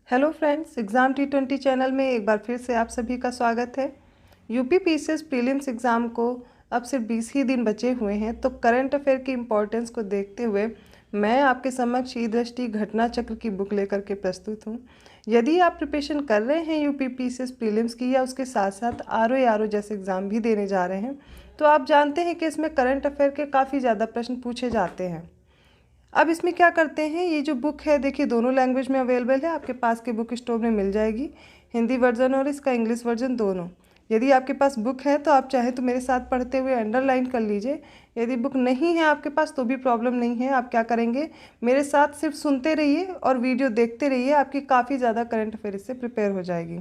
Hello friends, exam T20 channel में एक बार फिर से आप सभी का स्वागत है। यूपी पीसीएस प्रीलिम्स एग्ज़ाम को अब सिर्फ 20 ही दिन बचे हुए हैं, तो करंट अफेयर की इम्पोर्टेंस को देखते हुए मैं आपके समक्ष ई दृष्टि घटना चक्र की बुक लेकर के प्रस्तुत हूँ। यदि आप प्रिपरेशन कर रहे हैं यूपी पीसीएस प्रीलिम्स की या उसके साथ साथ आरओ जैसे एग्ज़ाम भी देने जा रहे हैं, तो आप जानते हैं कि इसमें करंट अफेयर के काफ़ी ज़्यादा प्रश्न पूछे जाते हैं। अब इसमें क्या करते हैं, ये जो बुक है देखिए दोनों लैंग्वेज में अवेलेबल है, आपके पास के बुक स्टोर में मिल जाएगी, हिंदी वर्जन और इसका इंग्लिश वर्जन दोनों। यदि आपके पास बुक है तो आप चाहे तो मेरे साथ पढ़ते हुए अंडरलाइन कर लीजिए। यदि बुक नहीं है आपके पास तो भी प्रॉब्लम नहीं है, आप क्या करेंगे, मेरे साथ सिर्फ सुनते रहिए और वीडियो देखते रहिए, आपकी काफ़ी ज़्यादा करंट अफेयर से प्रिपेयर हो जाएगी।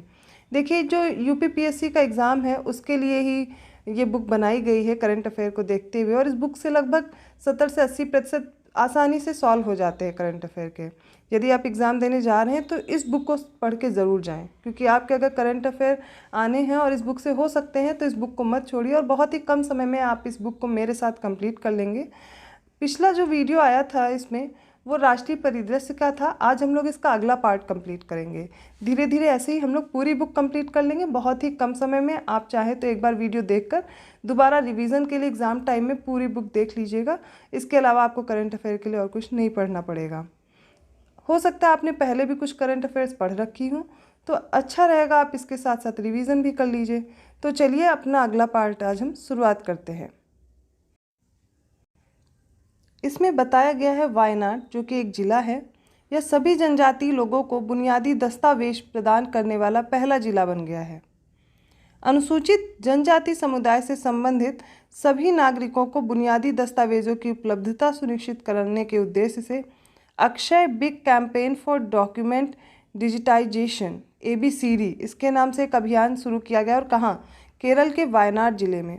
देखिए जो यूपीपीएससी का एग्ज़ाम है उसके लिए ही ये बुक बनाई गई है करंट अफेयर को देखते हुए, और इस बुक से लगभग 70 से 80% आसानी से सॉल्व हो जाते हैं करंट अफेयर के। यदि आप एग्ज़ाम देने जा रहे हैं तो इस बुक को पढ़ के ज़रूर जाएं, क्योंकि आपके अगर करंट अफेयर आने हैं और इस बुक से हो सकते हैं तो इस बुक को मत छोड़िए, और बहुत ही कम समय में आप इस बुक को मेरे साथ कंप्लीट कर लेंगे। पिछला जो वीडियो आया था इसमें वो राष्ट्रीय परिदृश्य का था, आज हम लोग इसका अगला पार्ट कंप्लीट करेंगे। धीरे धीरे ऐसे ही हम लोग पूरी बुक कंप्लीट कर लेंगे बहुत ही कम समय में। आप चाहे तो एक बार वीडियो देखकर दोबारा रिवीजन के लिए एग्ज़ाम टाइम में पूरी बुक देख लीजिएगा। इसके अलावा आपको करंट अफेयर के लिए और कुछ नहीं पढ़ना पड़ेगा। हो सकता है आपने पहले भी कुछ करंट अफेयर्स पढ़ रखी हूँ, तो अच्छा रहेगा आप इसके साथ साथ रिवीजन भी कर लीजिए। तो चलिए अपना अगला पार्ट आज हम शुरुआत करते हैं। इसमें बताया गया है वायनाड, जो कि एक ज़िला है, यह सभी जनजातीय लोगों को बुनियादी दस्तावेज प्रदान करने वाला पहला ज़िला बन गया है। अनुसूचित जनजाति समुदाय से संबंधित सभी नागरिकों को बुनियादी दस्तावेजों की उपलब्धता सुनिश्चित करने के उद्देश्य से Akshay big campaign for document digitization ABCD इसके नाम से एक अभियान शुरू किया गया, और कहाँ, केरल के वायनाड जिले में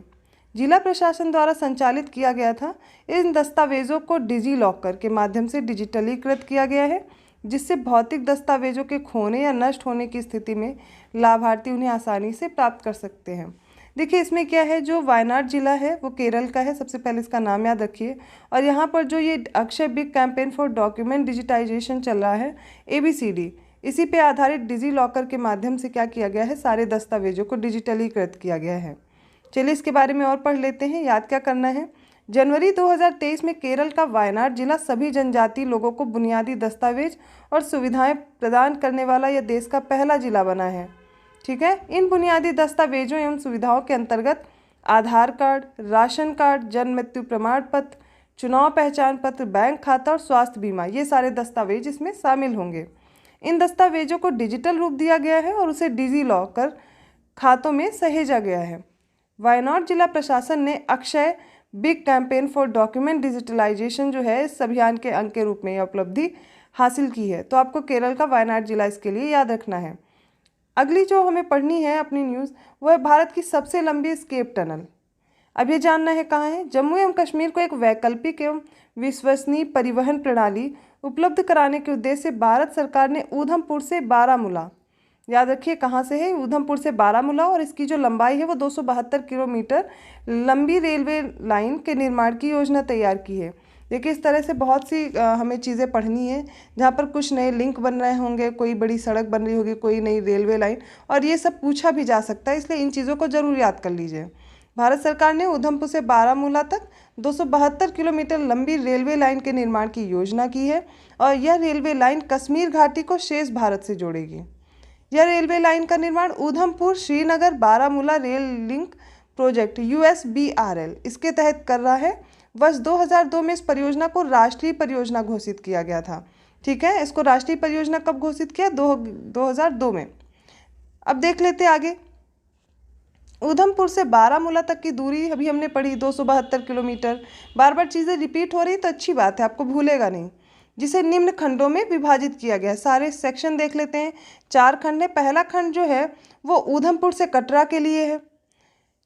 जिला प्रशासन द्वारा संचालित किया गया था। इन दस्तावेजों को डिजी लॉकर के माध्यम से डिजिटलीकृत किया गया है, जिससे भौतिक दस्तावेजों के खोने या नष्ट होने की स्थिति में लाभार्थी उन्हें आसानी से प्राप्त कर सकते हैं। देखिए इसमें क्या है, जो वायनाड जिला है वो केरल का है, सबसे पहले इसका नाम याद रखिए। और यहाँ पर जो ये Akshay big campaign for document digitization चल रहा है ABCD, इसी पे आधारित डिजी लॉकर के माध्यम से क्या किया गया है, सारे दस्तावेजों को डिजिटलीकृत किया गया है। चलिए इसके बारे में और पढ़ लेते हैं। याद क्या करना है, जनवरी 2023 में केरल का वायनाड जिला सभी जनजातीय लोगों को बुनियादी दस्तावेज और सुविधाएं प्रदान करने वाला यह देश का पहला जिला बना है। ठीक है, इन बुनियादी दस्तावेजों एवं सुविधाओं के अंतर्गत आधार कार्ड, राशन कार्ड, जन्म मृत्यु प्रमाण पत्र, चुनाव पहचान पत्र, बैंक खाता और स्वास्थ्य बीमा, ये सारे दस्तावेज इसमें शामिल होंगे। इन दस्तावेजों को डिजिटल रूप दिया गया है और उसे डिजी लॉकर खातों में सहेजा गया है। वायनाड जिला प्रशासन ने Akshay big campaign for document digitalization जो है इस अभियान के अंग के रूप में यह उपलब्धि हासिल की है। तो आपको केरल का वायनाड जिला इसके लिए याद रखना है। अगली जो हमें पढ़नी है अपनी न्यूज़, वो है भारत की सबसे लंबी एस्केप टनल। अब ये जानना है कहाँ है। जम्मू एवं कश्मीर को एक वैकल्पिक एवं विश्वसनीय परिवहन प्रणाली उपलब्ध कराने के उद्देश्य से भारत सरकार ने ऊधमपुर से बारामूला, याद रखिए कहाँ से है, ऊधमपुर से बारामूला, और इसकी जो लंबाई है वो 272 किलोमीटर लंबी रेलवे लाइन के निर्माण की योजना तैयार की है। देखिए इस तरह से बहुत सी हमें चीज़ें पढ़नी है, जहाँ पर कुछ नए लिंक बन रहे होंगे, कोई बड़ी सड़क बन रही होगी, कोई नई रेलवे लाइन, और ये सब पूछा भी जा सकता है, इसलिए इन चीज़ों को ज़रूर याद कर लीजिए। भारत सरकार ने ऊधमपुर से बारामूला तक 272 किलोमीटर लंबी रेलवे लाइन के निर्माण की योजना की है, और यह रेलवे लाइन कश्मीर घाटी को शेष भारत से जोड़ेगी। यह रेलवे लाइन का निर्माण Udhampur Srinagar Baramulla rail link project USBRL इसके तहत कर रहा है। वर्ष 2002 में इस परियोजना को राष्ट्रीय परियोजना घोषित किया गया था। ठीक है, इसको राष्ट्रीय परियोजना कब घोषित किया, 2002 में। अब देख लेते आगे। ऊधमपुर से बारामूला तक की दूरी अभी हमने पढ़ी 272 किलोमीटर। बार बार चीज़ें रिपीट हो रही तो अच्छी बात है, आपको भूलेगा नहीं। जिसे निम्न खंडों में विभाजित किया गया है, सारे सेक्शन देख लेते हैं। 4 खंड है। पहला खंड जो है वो ऊधमपुर से कटरा के लिए है।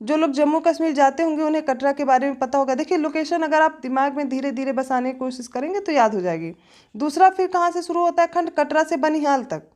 जो लोग जम्मू कश्मीर जाते होंगे उन्हें कटरा के बारे में पता होगा। देखिए लोकेशन अगर आप दिमाग में धीरे धीरे बसाने की कोशिश करेंगे तो याद हो जाएगी। दूसरा फिर कहाँ से शुरू होता है खंड, कटरा से बनिहाल तक।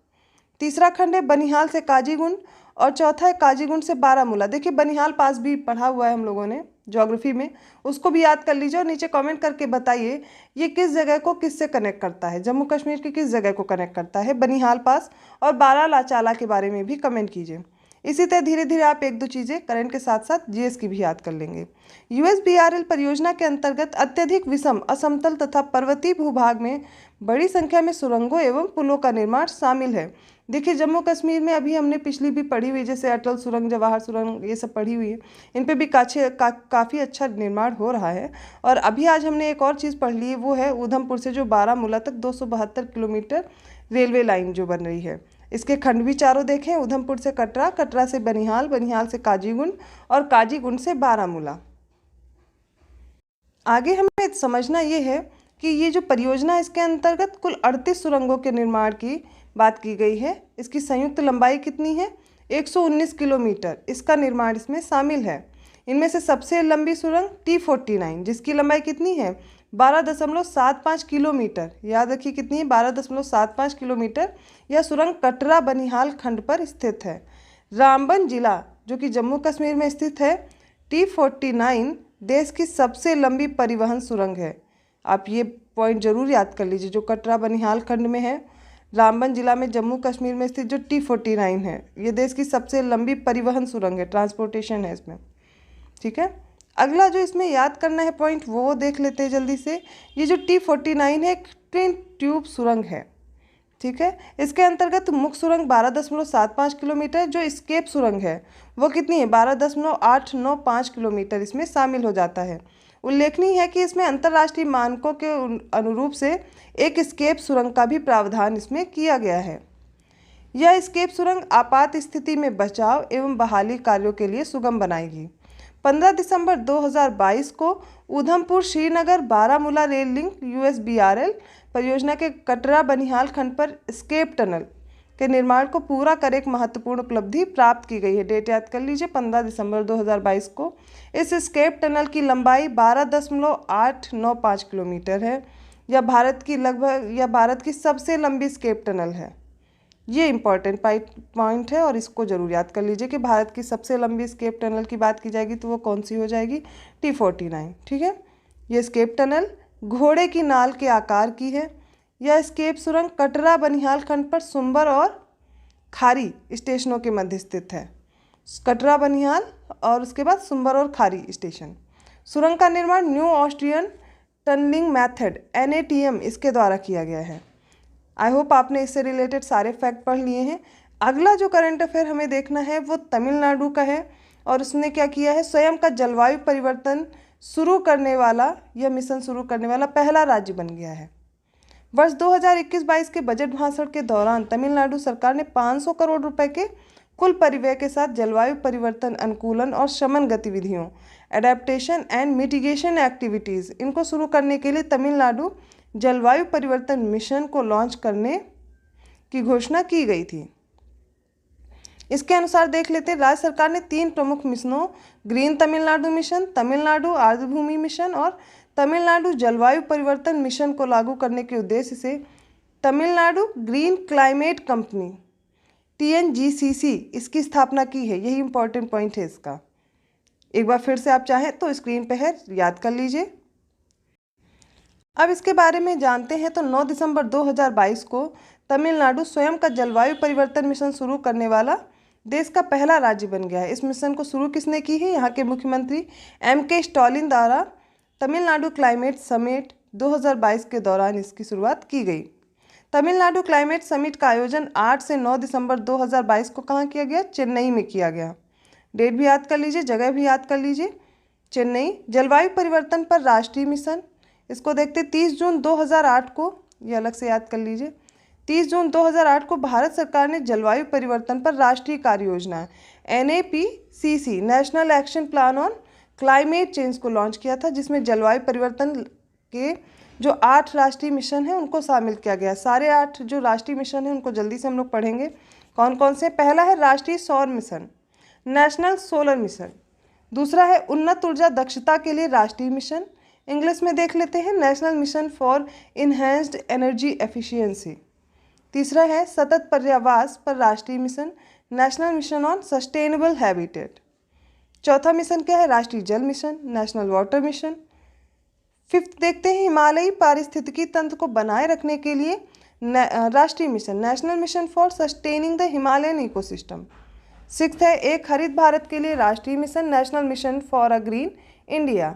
तीसरा खंड है बनिहाल से काजीगुंड और चौथा है काजीगुंड से बारामूला। देखिए बनिहाल पास भी पढ़ा हुआ है हम लोगों ने ज्योग्राफी में, उसको भी याद कर लीजिए और नीचे कमेंट करके बताइए ये किस जगह को किससे कनेक्ट करता है, जम्मू कश्मीर की किस जगह को कनेक्ट करता है बनिहाल पास। और बारालाचाला के बारे में भी कमेंट कीजिए। इसी तरह धीरे धीरे आप एक दो चीज़ें करंट के साथ साथ जीएस की भी याद कर लेंगे। यूएसबीआरएल परियोजना के अंतर्गत अत्यधिक विषम, असमतल तथा पर्वतीय भूभाग में बड़ी संख्या में सुरंगों एवं पुलों का निर्माण शामिल है। देखिए जम्मू कश्मीर में अभी हमने पिछली भी पढ़ी हुई, जैसे अटल सुरंग, जवाहर सुरंग, ये सब पढ़ी हुई है, इन पे भी काफ़ी अच्छा निर्माण हो रहा है। और अभी आज हमने एक और चीज़ पढ़ ली है, वो है उधमपुर से जो बारामूला तक 272 किलोमीटर रेलवे लाइन जो बन रही है। इसके खंड भी चारों देखें, उधमपुर से कटरा, कटरा से बनिहाल, बनिहाल से काजीगुंड और काजीगुंड से बारामूला। आगे हमें समझना ये है कि ये जो परियोजना, इसके अंतर्गत कुल 38 सुरंगों के निर्माण की बात की गई है। इसकी संयुक्त लंबाई कितनी है? 119 किलोमीटर इसका निर्माण इसमें शामिल है। इनमें से सबसे लंबी सुरंग T49 जिसकी लंबाई कितनी है? 12.75 किलोमीटर। याद रखिए कितनी है? 12.75 किलोमीटर। यह सुरंग कटरा बनिहाल खंड पर स्थित है। रामबन जिला जो कि जम्मू कश्मीर में स्थित है, T49 देश की सबसे लंबी परिवहन सुरंग है। आप ये पॉइंट जरूर याद कर लीजिए, जो कटरा बनिहाल खंड में है, रामबन जिला में, जम्मू कश्मीर में स्थित जो T49 है, ये देश की सबसे लंबी परिवहन सुरंग है, ट्रांसपोर्टेशन है इसमें। ठीक है, अगला जो इसमें याद करना है पॉइंट वो देख लेते हैं जल्दी से। ये जो T49 है एक ट्विन ट्यूब सुरंग है। ठीक है, इसके अंतर्गत मुख्य सुरंग 12.75 किलोमीटर, जो स्केप सुरंग है वो कितनी है? 12.895 किलोमीटर इसमें शामिल हो जाता है। उल्लेखनीय है कि इसमें अंतर्राष्ट्रीय मानकों के अनुरूप से एक स्केप सुरंग का भी प्रावधान इसमें किया गया है। यह स्केप सुरंग आपात स्थिति में बचाव एवं बहाली कार्यों के लिए सुगम बनाएगी। 15 दिसंबर 2022 को Udhampur Srinagar Baramulla rail link USBRL परियोजना के कटरा बनिहाल खंड पर स्केप टनल के निर्माण को पूरा कर एक महत्वपूर्ण उपलब्धि प्राप्त की गई है। डेट याद कर लीजिए, 15 दिसंबर 2022 को। इस स्केप टनल की लंबाई 12.895 किलोमीटर है। यह भारत की सबसे लंबी स्केप टनल है। ये इंपॉर्टेंट पॉइंट है और इसको जरूर याद कर लीजिए कि भारत की सबसे लंबी स्केप टनल की बात की जाएगी तो वो कौन सी हो जाएगी? T49। ठीक है, ये स्केप टनल घोड़े की नाल के आकार की है। यह स्केप सुरंग कटरा बनिहाल खंड पर सुंबर और खारी स्टेशनों के मध्य स्थित है। कटरा बनिहाल और उसके बाद सुंबर और खारी स्टेशन। सुरंग का निर्माण new Austrian tunnelling method NATM इसके द्वारा किया गया है। आई होप आपने इससे रिलेटेड सारे फैक्ट पढ़ लिए हैं। अगला जो करंट अफेयर हमें देखना है वो तमिलनाडु का है और उसने क्या किया है? स्वयं का जलवायु परिवर्तन शुरू करने वाला, यह मिशन शुरू करने वाला पहला राज्य बन गया है। वर्ष 2021-22 के बजट भाषण के दौरान तमिलनाडु सरकार ने 500 करोड़ रुपए के कुल परिव्यय के साथ जलवायु परिवर्तन अनुकूलन और शमन गतिविधियों, एडेप्टेशन एंड मिटिगेशन एक्टिविटीज़, इनको शुरू करने के लिए तमिलनाडु जलवायु परिवर्तन मिशन को लॉन्च करने की घोषणा की गई थी। इसके अनुसार देख लेते हैं, राज्य सरकार ने 3 प्रमुख मिशनों, ग्रीन तमिलनाडु मिशन, तमिलनाडु आर्द्रभूमि मिशन और तमिलनाडु जलवायु परिवर्तन मिशन को लागू करने के उद्देश्य से Tamil Nadu green climate company TNGCC इसकी स्थापना की है। यही इंपॉर्टेंट पॉइंट है इसका। एक बार फिर से आप चाहें तो स्क्रीन पे है, याद कर लीजिए। अब इसके बारे में जानते हैं तो 9 दिसंबर 2022 को तमिलनाडु स्वयं का जलवायु परिवर्तन मिशन शुरू करने वाला देश का पहला राज्य बन गया है। इस मिशन को शुरू किसने की है? यहाँ के मुख्यमंत्री MK स्टालिन द्वारा तमिलनाडु क्लाइमेट समिट 2022 के दौरान इसकी शुरुआत की गई। तमिलनाडु क्लाइमेट समिट का आयोजन 8 से 9 दिसंबर 2022 को कहाँ किया गया? चेन्नई में किया गया। डेट भी याद कर लीजिए, जगह भी याद कर लीजिए, चेन्नई। जलवायु परिवर्तन पर राष्ट्रीय मिशन, इसको देखते 30 जून 2008 को, ये अलग से याद कर लीजिए, 30 जून 2008 को भारत सरकार ने जलवायु परिवर्तन पर राष्ट्रीय कार्य योजना NAPCC national action plan on climate change को लॉन्च किया था, जिसमें जलवायु परिवर्तन के जो 8 राष्ट्रीय मिशन हैं उनको शामिल किया गया। सारे 8 जो राष्ट्रीय मिशन हैं उनको जल्दी से हम लोग पढ़ेंगे कौन कौन से। पहला है राष्ट्रीय सौर मिशन, नेशनल सोलर मिशन। दूसरा है उन्नत ऊर्जा दक्षता के लिए राष्ट्रीय मिशन, इंग्लिश में देख लेते हैं national mission for enhanced energy efficiency. तीसरा है सतत पर्यावास पर राष्ट्रीय mission, national mission on sustainable habitat. चौथा मिशन क्या है? राष्ट्रीय जल mission, national water mission. Fifth देखते हैं हिमालयी पारिस्थितिकी तंत्र को बनाए रखने के लिए राष्ट्रीय mission, national mission for sustaining the Himalayan ecosystem. Sixth है एक हरित भारत के लिए राष्ट्रीय mission, national mission for a green India.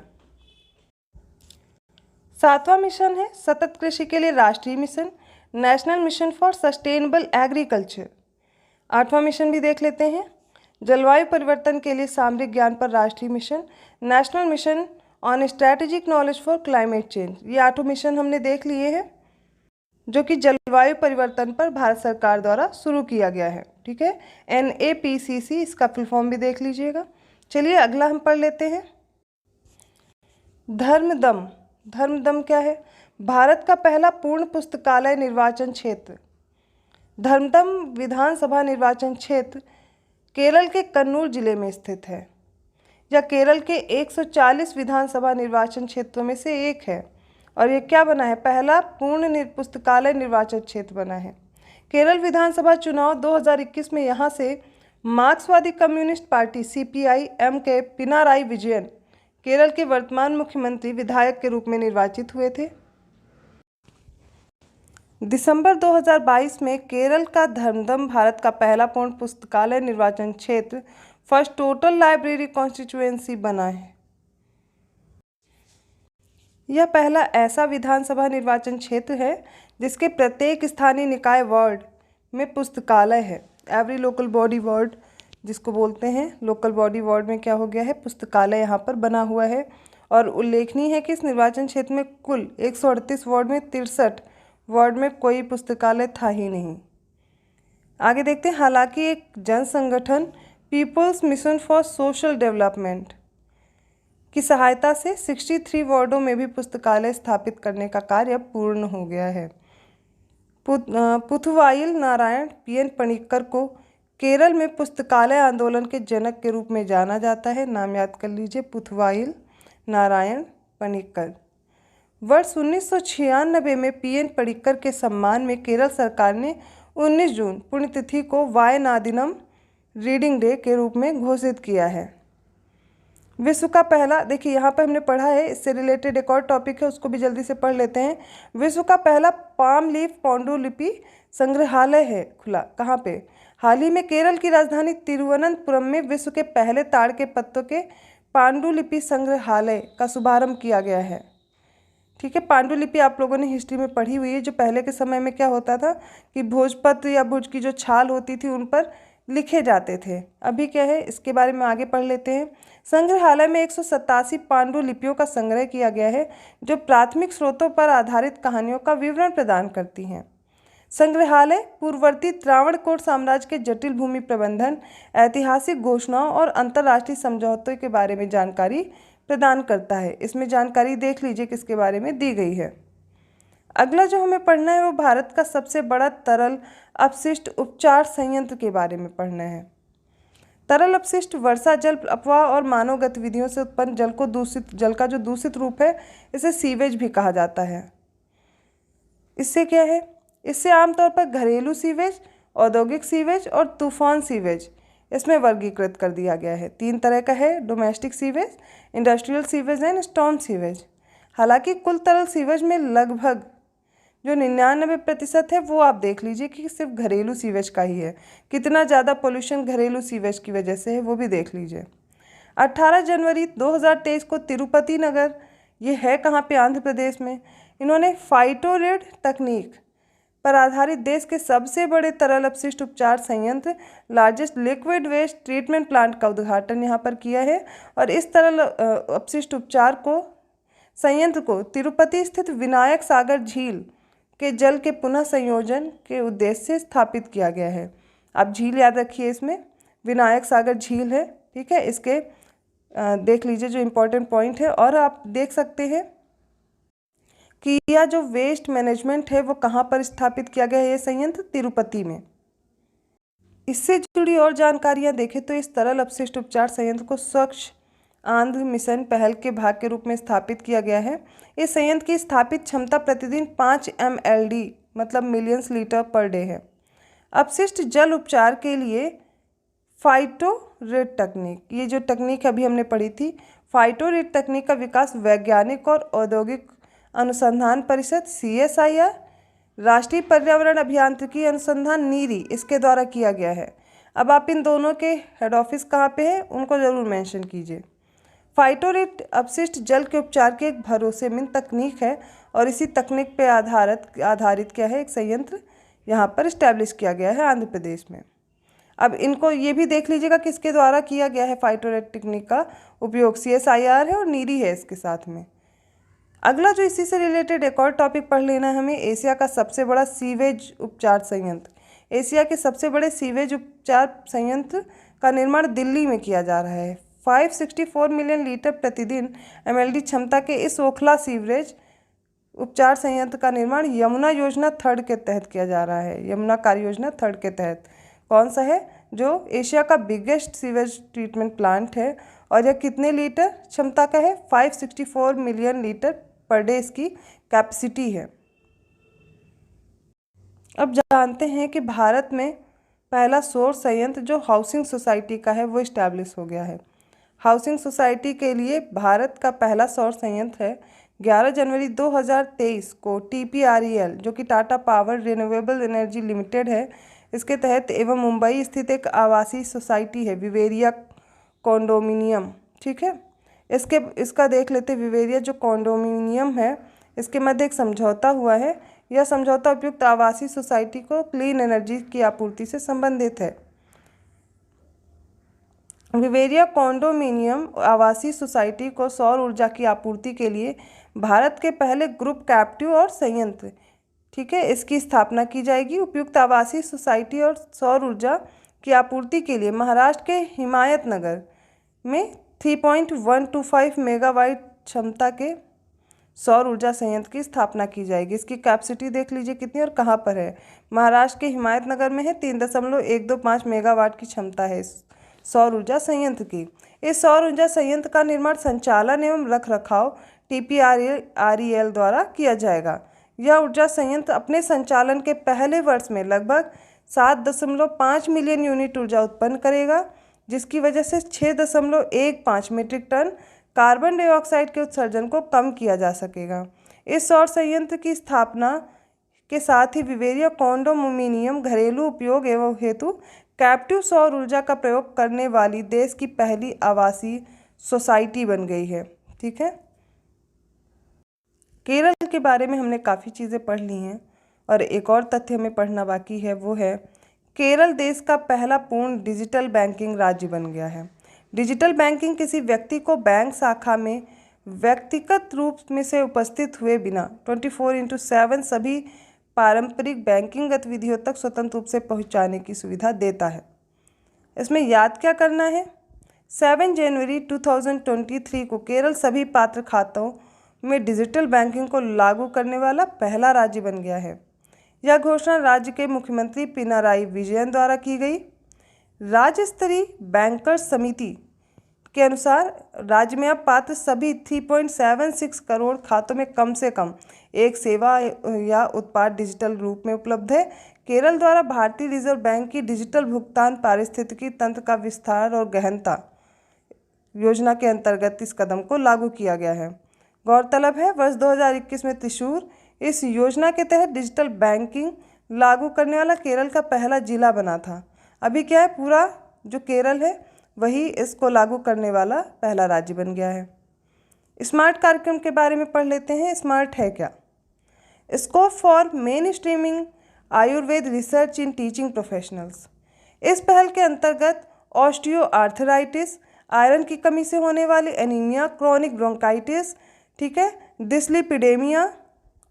सातवां मिशन है सतत कृषि के लिए राष्ट्रीय mission, national mission for sustainable agriculture. आठवां मिशन भी देख लेते हैं जलवायु परिवर्तन के लिए सामरिक ज्ञान पर राष्ट्रीय mission, national mission on strategic knowledge for climate change. ये आठों मिशन हमने देख लिए हैं जो कि जलवायु परिवर्तन पर भारत सरकार द्वारा शुरू किया गया है। ठीक है, NAPCC इसका फुल फॉर्म भी देख लीजिएगा। चलिए अगला हम पढ़ लेते हैं धर्मदम। धर्मदम क्या है? भारत का पहला पूर्ण पुस्तकालय निर्वाचन क्षेत्र। धर्मदम विधानसभा निर्वाचन क्षेत्र केरल के कन्नूर जिले में स्थित है, यह केरल के 140 विधानसभा निर्वाचन क्षेत्रों में से एक है और ये क्या बना है? पहला पूर्ण पुस्तकालय निर्वाचन क्षेत्र बना है। केरल विधानसभा चुनाव 2021 में यहाँ से मार्क्सवादी कम्युनिस्ट पार्टी CPI-M के पिनाराई विजयन केरल के वर्तमान मुख्यमंत्री विधायक के रूप में निर्वाचित हुए थे। दिसंबर 2022 में केरल का धर्मदम भारत का पहला पूर्ण पुस्तकालय निर्वाचन क्षेत्र फर्स्ट टोटल लाइब्रेरी कॉन्स्टिट्यूएंसी बना है। यह पहला ऐसा विधानसभा निर्वाचन क्षेत्र है जिसके प्रत्येक स्थानीय निकाय वार्ड में पुस्तकालय है। एवरी लोकल बॉडी वार्ड जिसको बोलते हैं, लोकल बॉडी वार्ड में क्या हो गया है? पुस्तकालय यहाँ पर बना हुआ है। और उल्लेखनीय है कि इस निर्वाचन क्षेत्र में कुल 138 वार्ड में 63 वार्ड में कोई पुस्तकालय था ही नहीं। आगे देखते हैं हालांकि एक जन संगठन people's mission for social development की सहायता से 63 वार्डों में भी पुस्तकालय स्थापित करने का कार्य पूर्ण हो गया है। पुथुवाइल नारायण PN पणिक्कर को केरल में पुस्तकालय आंदोलन के जनक के रूप में जाना जाता है। नाम याद कर लीजिए, पुथुवाइल नारायण पणिक्कर। वर्ष 1996 में PN पणिक्कर के सम्मान में केरल सरकार ने 19 जून पुण्यतिथि को वायनादिनम रीडिंग डे के रूप में घोषित किया है। विश्व का पहला, देखिए यहाँ पर हमने पढ़ा है, इससे रिलेटेड एक और टॉपिक है उसको भी जल्दी से पढ़ लेते हैं। विश्व का पहला पाम लीफ पांडुलिपि संग्रहालय है खुला। कहाँ पे? हाल ही में केरल की राजधानी तिरुवनंतपुरम में विश्व के पहले ताड़ के पत्तों के पांडुलिपि संग्रहालय का शुभारंभ किया गया है। ठीक है, पांडुलिपि आप लोगों ने हिस्ट्री में पढ़ी हुई है। जो पहले के समय में क्या होता था कि भोजपत्र या भुज की जो छाल होती थी उन पर लिखे जाते थे। अभी क्या है इसके बारे में आगे पढ़ लेते हैं। संग्रहालय में 187 पांडुलिपियों का संग्रह किया गया है जो प्राथमिक स्रोतों पर आधारित कहानियों का विवरण प्रदान करती हैं। संग्रहालय पूर्ववर्ती त्रावणकोर साम्राज्य के जटिल भूमि प्रबंधन, ऐतिहासिक घोषणाओं और अंतर्राष्ट्रीय समझौतों के बारे में जानकारी प्रदान करता है। इसमें जानकारी देख लीजिए किसके बारे में दी गई है। अगला जो हमें पढ़ना है वो भारत का सबसे बड़ा तरल अपशिष्ट उपचार संयंत्र के बारे में पढ़ना है। तरल अपशिष्ट वर्षा जल अपवाह और मानव गतिविधियों से उत्पन्न जल का जो दूषित रूप है इसे सीवेज भी कहा जाता है। इससे क्या है? इससे आमतौर पर घरेलू सीवेज, औद्योगिक सीवेज और तूफान सीवेज इसमें वर्गीकृत कर दिया गया है। 3 तरह का है, domestic sewage, industrial sewage and storm sewage. हालांकि कुल तरल सीवेज में लगभग जो 99% है वो आप देख लीजिए कि सिर्फ घरेलू सीवेज का ही है। कितना ज़्यादा पोल्यूशन घरेलू सीवेज की वजह से है वो भी देख लीजिए। 18 जनवरी 2023 को तिरुपति नगर, ये है कहाँ पे? आंध्र प्रदेश में, इन्होंने फाइटोरेड तकनीक पर आधारित देश के सबसे बड़े तरल अपशिष्ट उपचार संयंत्र largest liquid waste treatment plant का उद्घाटन यहाँ पर किया है। और इस तरल अपशिष्ट उपचार संयंत्र को तिरुपति स्थित विनायक सागर झील के जल के पुनः संयोजन के उद्देश्य से स्थापित किया गया है। आप झील याद रखिए, इसमें विनायक सागर झील है। ठीक है, इसके देख लीजिए जो इम्पोर्टेंट पॉइंट है। और आप देख सकते हैं कि यह जो वेस्ट मैनेजमेंट है वो कहाँ पर स्थापित किया गया है? ये संयंत्र तिरुपति में। इससे जुड़ी और जानकारियाँ देखें तो इस तरल अपशिष्ट उपचार संयंत्र को स्वच्छ आंध्र मिशन पहल के भाग के रूप में स्थापित किया गया है। इस संयंत्र की स्थापित क्षमता प्रतिदिन 5 MLD मतलब मिलियंस लीटर पर डे है। अपशिष्ट जल उपचार के लिए फाइटोरेट तकनीक, ये जो तकनीक अभी हमने पढ़ी थी, फाइटोरेट तकनीक का विकास वैज्ञानिक और औद्योगिक अनुसंधान परिषद CSIR, राष्ट्रीय पर्यावरण अभियांत्रिकी अनुसंधान नीरी, इसके द्वारा किया गया है। अब आप इन दोनों के हेड ऑफिस कहाँ पे है उनको ज़रूर मेंशन कीजिए। फाइटोरेट अपशिष्ट जल के उपचार की एक भरोसेमंद तकनीक है और इसी तकनीक पे आधारित क्या है, एक संयंत्र यहाँ पर इस्टेब्लिश किया गया है आंध्र प्रदेश में। अब इनको ये भी देख लीजिएगा किसके द्वारा किया गया है। फाइटोरेट तकनीक का उपयोग CSIR है और नीरी है इसके साथ में। अगला जो इसी से रिलेटेड एक और टॉपिक पढ़ लेना है हमें, एशिया का सबसे बड़ा सीवेज उपचार संयंत्र। एशिया के सबसे बड़े सीवेज उपचार संयंत्र का निर्माण दिल्ली में किया जा रहा है। 564 मिलियन लीटर प्रतिदिन MLD क्षमता के इस ओखला सीवरेज उपचार संयंत्र का निर्माण यमुना योजना 3 के तहत किया जा रहा है। यमुना कार्य योजना 3 के तहत कौन सा है, जो एशिया का बिगेस्ट सीवेज ट्रीटमेंट प्लांट है और यह कितने लीटर क्षमता का है, 564 मिलियन लीटर पर डे इसकी कैपेसिटी है। अब जानते हैं कि भारत में पहला सौर संयंत्र जो हाउसिंग सोसाइटी का है वो इस्टेब्लिश हो गया है। हाउसिंग सोसाइटी के लिए भारत का पहला सौर संयंत्र है। 11 जनवरी 2023 को TPREL जो कि Tata power renewable energy limited है, इसके तहत एवं मुंबई स्थित एक आवासीय सोसाइटी है विवेरिया कॉन्डोमिनियम, ठीक है। इसका देख लेते विवेरिया जो कॉन्डोमिनियम है, इसके मध्य एक समझौता हुआ है। यह समझौता उपयुक्त आवासीय सोसाइटी को क्लीन एनर्जी की आपूर्ति से संबंधित है। विवेरिया कॉन्डोमिनियम आवासीय सोसाइटी को सौर ऊर्जा की आपूर्ति के लिए भारत के पहले ग्रुप कैप्टिव और संयंत्र, ठीक है, इसकी स्थापना की जाएगी। उपयुक्त आवासीय सोसाइटी और सौर ऊर्जा की आपूर्ति के लिए महाराष्ट्र के हिमायतनगर में 3.125 मेगावाट क्षमता के सौर ऊर्जा संयंत्र की स्थापना की जाएगी। इसकी कैपेसिटी देख लीजिए कितनी और कहाँ पर है। महाराष्ट्र के हिमायतनगर में है। 3.125 मेगावाट की क्षमता है इस सौर ऊर्जा संयंत्र की। इस सौर ऊर्जा संयंत्र का निर्माण, संचालन एवं रखरखाव TPREL द्वारा किया जाएगा। यह ऊर्जा संयंत्र अपने संचालन के पहले वर्ष में लगभग 7.5 मिलियन यूनिट ऊर्जा उत्पन्न करेगा, जिसकी वजह से 6.15 मीट्रिक टन कार्बन डाइऑक्साइड के उत्सर्जन को कम किया जा सकेगा। इस सौर संयंत्र की स्थापना के साथ ही विवेरिया कॉन्डोमिनियम घरेलू उपयोग एवं हेतु कैप्टिव सौर ऊर्जा का प्रयोग करने वाली देश की पहली आवासीय सोसाइटी बन गई है, ठीक है। केरल के बारे में हमने काफ़ी चीज़ें पढ़ ली हैं और एक और तथ्य हमें पढ़ना बाकी है, वो है केरल देश का पहला पूर्ण डिजिटल बैंकिंग राज्य बन गया है। डिजिटल बैंकिंग किसी व्यक्ति को बैंक शाखा में व्यक्तिगत रूप में से उपस्थित हुए बिना 24/7 सभी पारंपरिक बैंकिंग गतिविधियों तक स्वतंत्र रूप से पहुंचाने की सुविधा देता है। इसमें याद क्या करना है, 7 जनवरी 2023 को केरल सभी पात्र खातों में डिजिटल बैंकिंग को लागू करने वाला पहला राज्य बन गया है। यह घोषणा राज्य के मुख्यमंत्री पिनाराई विजयन द्वारा की गई। राज्य स्तरीय बैंकर्स समिति के अनुसार राज्य में अब पात्र सभी 3.76 करोड़ खातों में कम से कम एक सेवा या उत्पाद डिजिटल रूप में उपलब्ध है। केरल द्वारा भारतीय रिजर्व बैंक की डिजिटल भुगतान पारिस्थितिकी तंत्र का विस्तार और गहनता योजना के अंतर्गत इस कदम को लागू किया गया है। गौरतलब है वर्ष 2021 में त्रिशूर इस योजना के तहत डिजिटल बैंकिंग लागू करने वाला केरल का पहला जिला बना था। अभी क्या है, पूरा जो केरल है वही इसको लागू करने वाला पहला राज्य बन गया है। स्मार्ट कार्यक्रम के बारे में पढ़ लेते हैं। स्मार्ट है क्या? Scope for main streaming Ayurveda research in teaching professionals. इस पहल के अंतर्गत ऑस्टियो आर्थराइटिस, आयरन की कमी से होने वाली एनीमिया, क्रोनिक ब्रोंकाइटिस, ठीक है, डिस्लिपिडेमिया,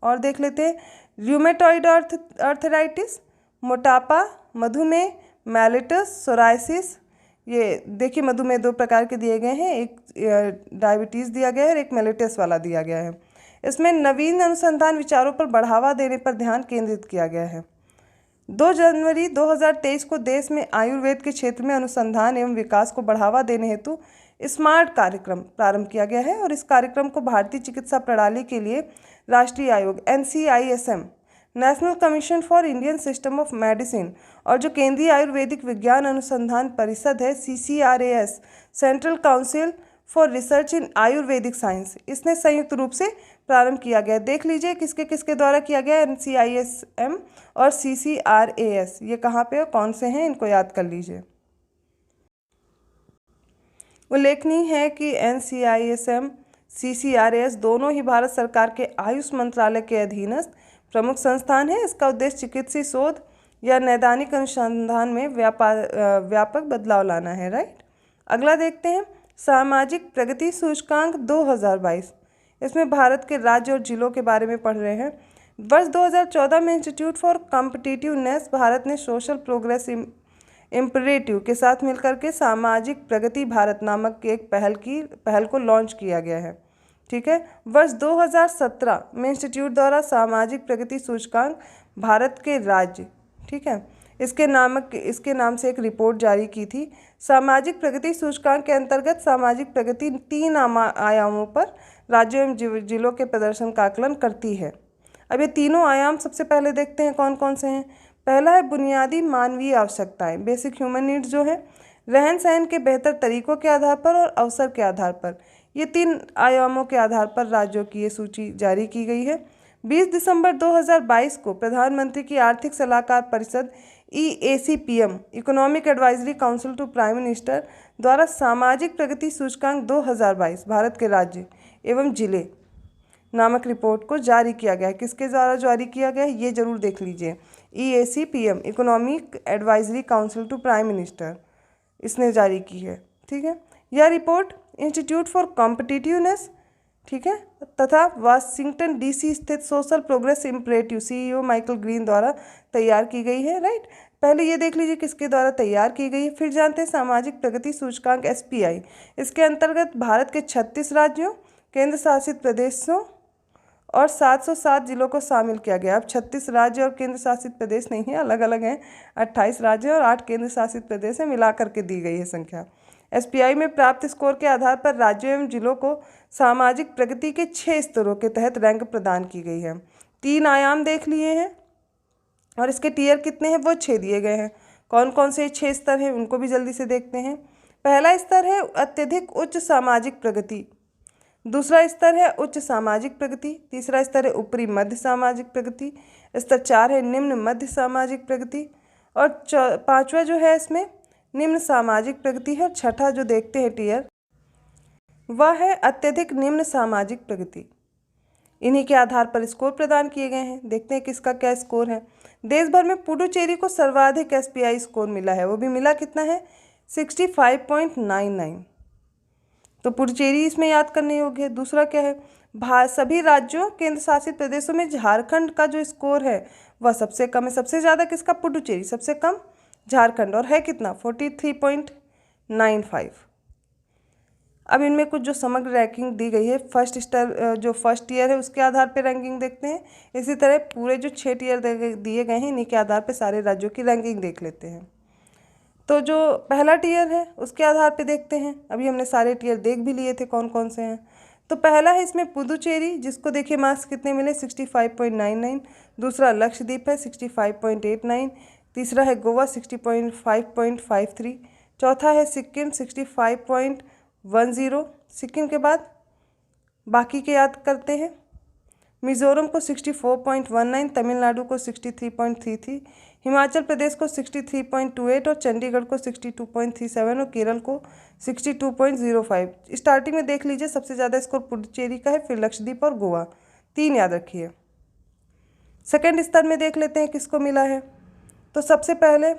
और देख लेते हैं र्यूमेटॉइड आर्थराइटिस, मोटापा, मधुमेह, मेलिटस, सोराइसिस। ये देखिए मधुमेह 2 प्रकार के दिए गए हैं, एक डायबिटीज़ दिया गया है और एक मेलिटस वाला दिया गया है। इसमें नवीन अनुसंधान विचारों पर बढ़ावा देने पर ध्यान केंद्रित किया गया है। 2 जनवरी 2023 को देश में आयुर्वेद के क्षेत्र में अनुसंधान एवं विकास को बढ़ावा देने हेतु स्मार्ट कार्यक्रम प्रारंभ किया गया है और इस कार्यक्रम को भारतीय चिकित्सा प्रणाली के लिए राष्ट्रीय आयोग NCISM national commission for Indian system of medicine और जो केंद्रीय आयुर्वेदिक विज्ञान अनुसंधान परिषद है CCRAS, central council for research in Ayurvedic science, इसने संयुक्त रूप से प्रारंभ किया गया। देख लीजिए किसके किसके द्वारा किया गया, NCISM और CCRAS, ये कहाँ पे और कौन से हैं, इनको याद कर लीजिए। उल्लेखनीय है कि NCISM CCRAS दोनों ही भारत सरकार के आयुष मंत्रालय के अधीनस्थ प्रमुख संस्थान है। इसका उद्देश्य चिकित्सीय शोध या नैदानिक अनुसंधान में व्यापक बदलाव लाना है। राइट, अगला देखते हैं सामाजिक प्रगति सूचकांक 2022। इसमें भारत के राज्य और जिलों के बारे में पढ़ रहे हैं। वर्ष 2014 में इंस्टीट्यूट फॉर कॉम्पिटिटिवनेस भारत ने सोशल प्रोग्रेस इम्परेटिव के साथ मिलकर के सामाजिक प्रगति भारत नामक एक पहल को लॉन्च किया गया है। ठीक है, वर्ष 2017 में इंस्टीट्यूट द्वारा सामाजिक प्रगति सूचकांक भारत के राज्य, ठीक है, इसके नाम से एक रिपोर्ट जारी की थी। सामाजिक प्रगति सूचकांक के अंतर्गत सामाजिक प्रगति 3 आयामों पर राज्यों एवं जिलों के प्रदर्शन का आकलन करती है। अब ये तीनों आयाम सबसे पहले देखते हैं कौन कौन से हैं। पहला है बुनियादी मानवीय आवश्यकताएं, बेसिक ह्यूमन नीड्स जो है, रहन सहन के बेहतर तरीकों के आधार पर और अवसर के आधार पर। ये 3 आयामों के आधार पर राज्यों की ये सूची जारी की गई है। 20 दिसंबर 2022 को प्रधानमंत्री की आर्थिक सलाहकार परिषद EACPM economic advisory council to prime minister द्वारा सामाजिक प्रगति सूचकांक 2022 भारत के राज्य एवं जिले नामक रिपोर्ट को जारी किया गया है। किसके द्वारा जारी किया गया है ये जरूर देख लीजिए। EACPM economic advisory council to prime minister, इसने जारी की है। ठीक है, यह रिपोर्ट इंस्टीट्यूट फॉर कॉम्पिटिटिवनेस, ठीक है, तथा वाशिंगटन DC स्थित social progress imperative CEO Michael green द्वारा तैयार की गई है। राइट, पहले ये देख लीजिए किसके द्वारा तैयार की गई है, फिर जानते हैं सामाजिक प्रगति सूचकांक SPI। इसके अंतर्गत भारत के 36 राज्यों, केंद्र शासित प्रदेशों और 707 जिलों को शामिल किया गया। अब 36 राज्य और केंद्र शासित प्रदेश नहीं है, अलग अलग हैं, 28 राज्य और 8 केंद्र शासित प्रदेश है, मिला करके दी गई है संख्या। SPI में प्राप्त स्कोर के आधार पर राज्यों एवं जिलों को सामाजिक प्रगति के 6 स्तरों के तहत रैंक प्रदान की गई है। 3 आयाम देख लिए हैं और इसके टियर कितने हैं वो 6 दिए गए हैं। कौन कौन से 6 स्तर हैं उनको भी जल्दी से देखते हैं। पहला स्तर है अत्यधिक उच्च सामाजिक प्रगति, दूसरा स्तर है उच्च सामाजिक प्रगति, तीसरा स्तर है ऊपरी मध्य सामाजिक प्रगति, स्तर 4 है निम्न मध्य सामाजिक प्रगति और 5वां जो है इसमें निम्न सामाजिक प्रगति है। और 6ठा जो देखते हैं टियर वह है अत्यधिक निम्न सामाजिक प्रगति। इन्हीं के आधार पर स्कोर प्रदान किए गए हैं। देखते हैं किसका क्या स्कोर है। देश भर में पुडुचेरी को सर्वाधिक SPI स्कोर मिला है, वो भी मिला कितना है 65.99, तो पुडुचेरी इसमें याद करने योग्य है। दूसरा क्या है, सभी राज्यों केंद्र शासित प्रदेशों में झारखंड का जो स्कोर है वह सबसे कम है। सबसे ज़्यादा किसका, पुडुचेरी, सबसे कम झारखंड, और है कितना 43.95। अब इनमें कुछ जो समग्र रैंकिंग दी गई है, फर्स्ट ईयर है उसके आधार पर रैंकिंग देखते हैं। इसी तरह पूरे जो 6 टीयर दिए गए हैं इन्हीं के आधार पर सारे राज्यों की रैंकिंग देख लेते हैं। तो जो पहला टीयर है उसके आधार पे देखते हैं। अभी हमने सारे टीयर देख भी लिए थे कौन कौन से हैं। तो पहला है इसमें पुदुचेरी, जिसको देखिए मार्क्स कितने मिले 65.99, दूसरा लक्षद्वीप है 65.89, तीसरा है गोवा 60.53, चौथा है सिक्किम 65.10। सिक्किम के बाद बाकी के याद करते हैं। मिज़ोरम को 64.19, तमिलनाडु को 63.33, हिमाचल प्रदेश को 63.28 और चंडीगढ़ को 62.37 और केरल को 62.05। स्टार्टिंग में देख लीजिए सबसे ज़्यादा स्कोर पुडुचेरी का है, फिर लक्षद्वीप और गोवा, 3 याद रखिए। सेकंड स्तर में देख लेते हैं किसको मिला है। तो सबसे पहले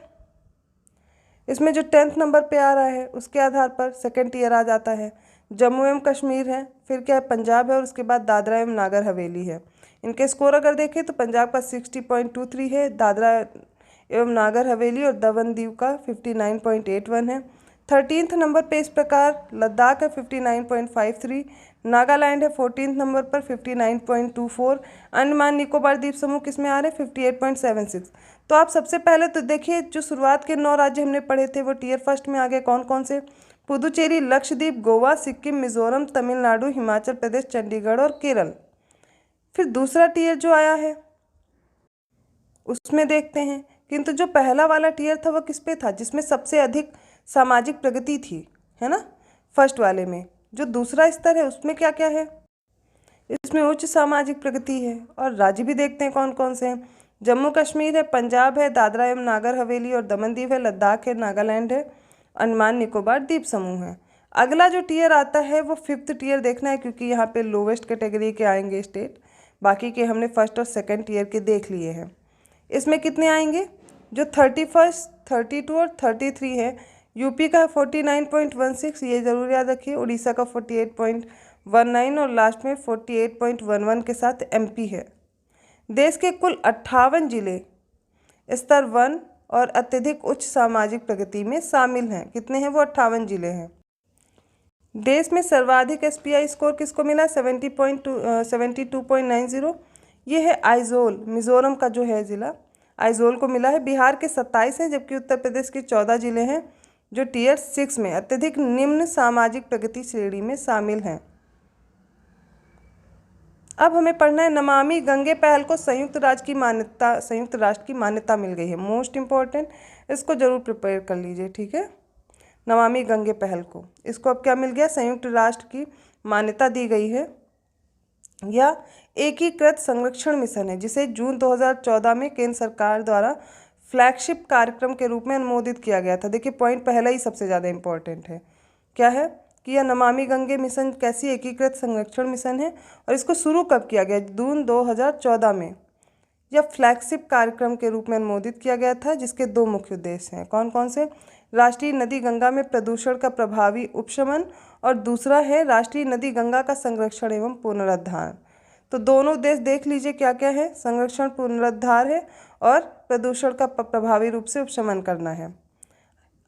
इसमें जो 10th नंबर पे आ रहा है उसके आधार पर सेकंड टीयर आ जाता है। जम्मू एवं कश्मीर है, फिर क्या है पंजाब है और उसके बाद दादरा एवं नागर हवेली है। इनके स्कोर अगर देखें तो पंजाब का 60.23 है, दादरा एवं नागर हवेली और दमन दीव का 59.81 है। 13th नंबर पे इस प्रकार लद्दाख है 59.53, नागालैंड है 14th नंबर पर 59.24, अंडमान निकोबार द्वीप समूह किस में आ रहे हैं 58.76। तो आप सबसे पहले तो देखिए जो शुरुआत के 9 राज्य हमने पढ़े थे वो टीयर फर्स्ट में आ गए। कौन कौन से, पुदुचेरी, लक्षद्वीप, गोवा, सिक्किम, मिजोरम, तमिलनाडु, हिमाचल प्रदेश, चंडीगढ़ और केरल। फिर दूसरा टीयर जो आया है उसमें देखते हैं। किंतु जो पहला वाला टीयर था वो किस पे था, जिसमें सबसे अधिक सामाजिक प्रगति थी, है ना, फर्स्ट वाले में। जो दूसरा स्तर है उसमें क्या क्या है, इसमें उच्च सामाजिक प्रगति है। और राज्य भी देखते हैं कौन कौन से हैं। जम्मू कश्मीर है, पंजाब है, दादरा एवं नागर हवेली और दमन दीव है, लद्दाख है, नागालैंड है, अंडमान निकोबार द्वीप समूह है। अगला जो टीयर आता है वो 5th टीयर देखना है, क्योंकि यहाँ पे लोवेस्ट कैटेगरी के आएंगे स्टेट, बाकी के हमने फर्स्ट और सेकंड टीयर के देख लिए हैं। इसमें कितने आएंगे, जो 31, 32 और 33 है। यूपी का 49.16, ये जरूर याद रखिए। उड़ीसा का 48.19 और लास्ट में 48.11 के साथ एमपी है। देश के कुल 58 जिले स्तर 1 और अत्यधिक उच्च सामाजिक प्रगति में शामिल हैं। कितने हैं वो, 58 जिले हैं। देश में सर्वाधिक एसपीआई स्कोर किसको मिला, 72.90। ये है आइजोल, मिजोरम का जो है ज़िला, आइजोल को मिला है। बिहार के 27 हैं, जबकि उत्तर प्रदेश के 14 जिले हैं जो टीयर 6 में अत्यधिक निम्न सामाजिक प्रगति श्रेणी में शामिल हैं। अब हमें पढ़ना है नमामि गंगे पहल को संयुक्त राष्ट्र की मान्यता मिल गई है। मोस्ट इम्पॉर्टेंट, इसको जरूर प्रिपेयर कर लीजिए, ठीक है। नमामि गंगे पहल को, इसको अब क्या मिल गया, संयुक्त राष्ट्र की मान्यता दी गई है। यह एकीकृत संरक्षण मिशन है, जिसे जून 2014 में केंद्र सरकार द्वारा फ्लैगशिप कार्यक्रम के रूप में अनुमोदित किया गया था। देखिए पॉइंट पहला ही सबसे ज़्यादा इम्पोर्टेंट है, क्या है कि यह नमामि गंगे मिशन कैसी एकीकृत संरक्षण मिशन है, और इसको शुरू कब किया गया, जून 2014 में। यह फ्लैगशिप कार्यक्रम के रूप में अनुमोदित किया गया था, जिसके 2 मुख्य उद्देश्य हैं। कौन कौन से, राष्ट्रीय नदी गंगा में प्रदूषण का प्रभावी उपशमन, और दूसरा है राष्ट्रीय नदी गंगा का संरक्षण एवं पुनरुद्धार। तो दोनों उद्देश्य देख लीजिए क्या क्या है, संरक्षण पुनरुद्धार है और प्रदूषण का प्रभावी रूप से उपशमन करना है।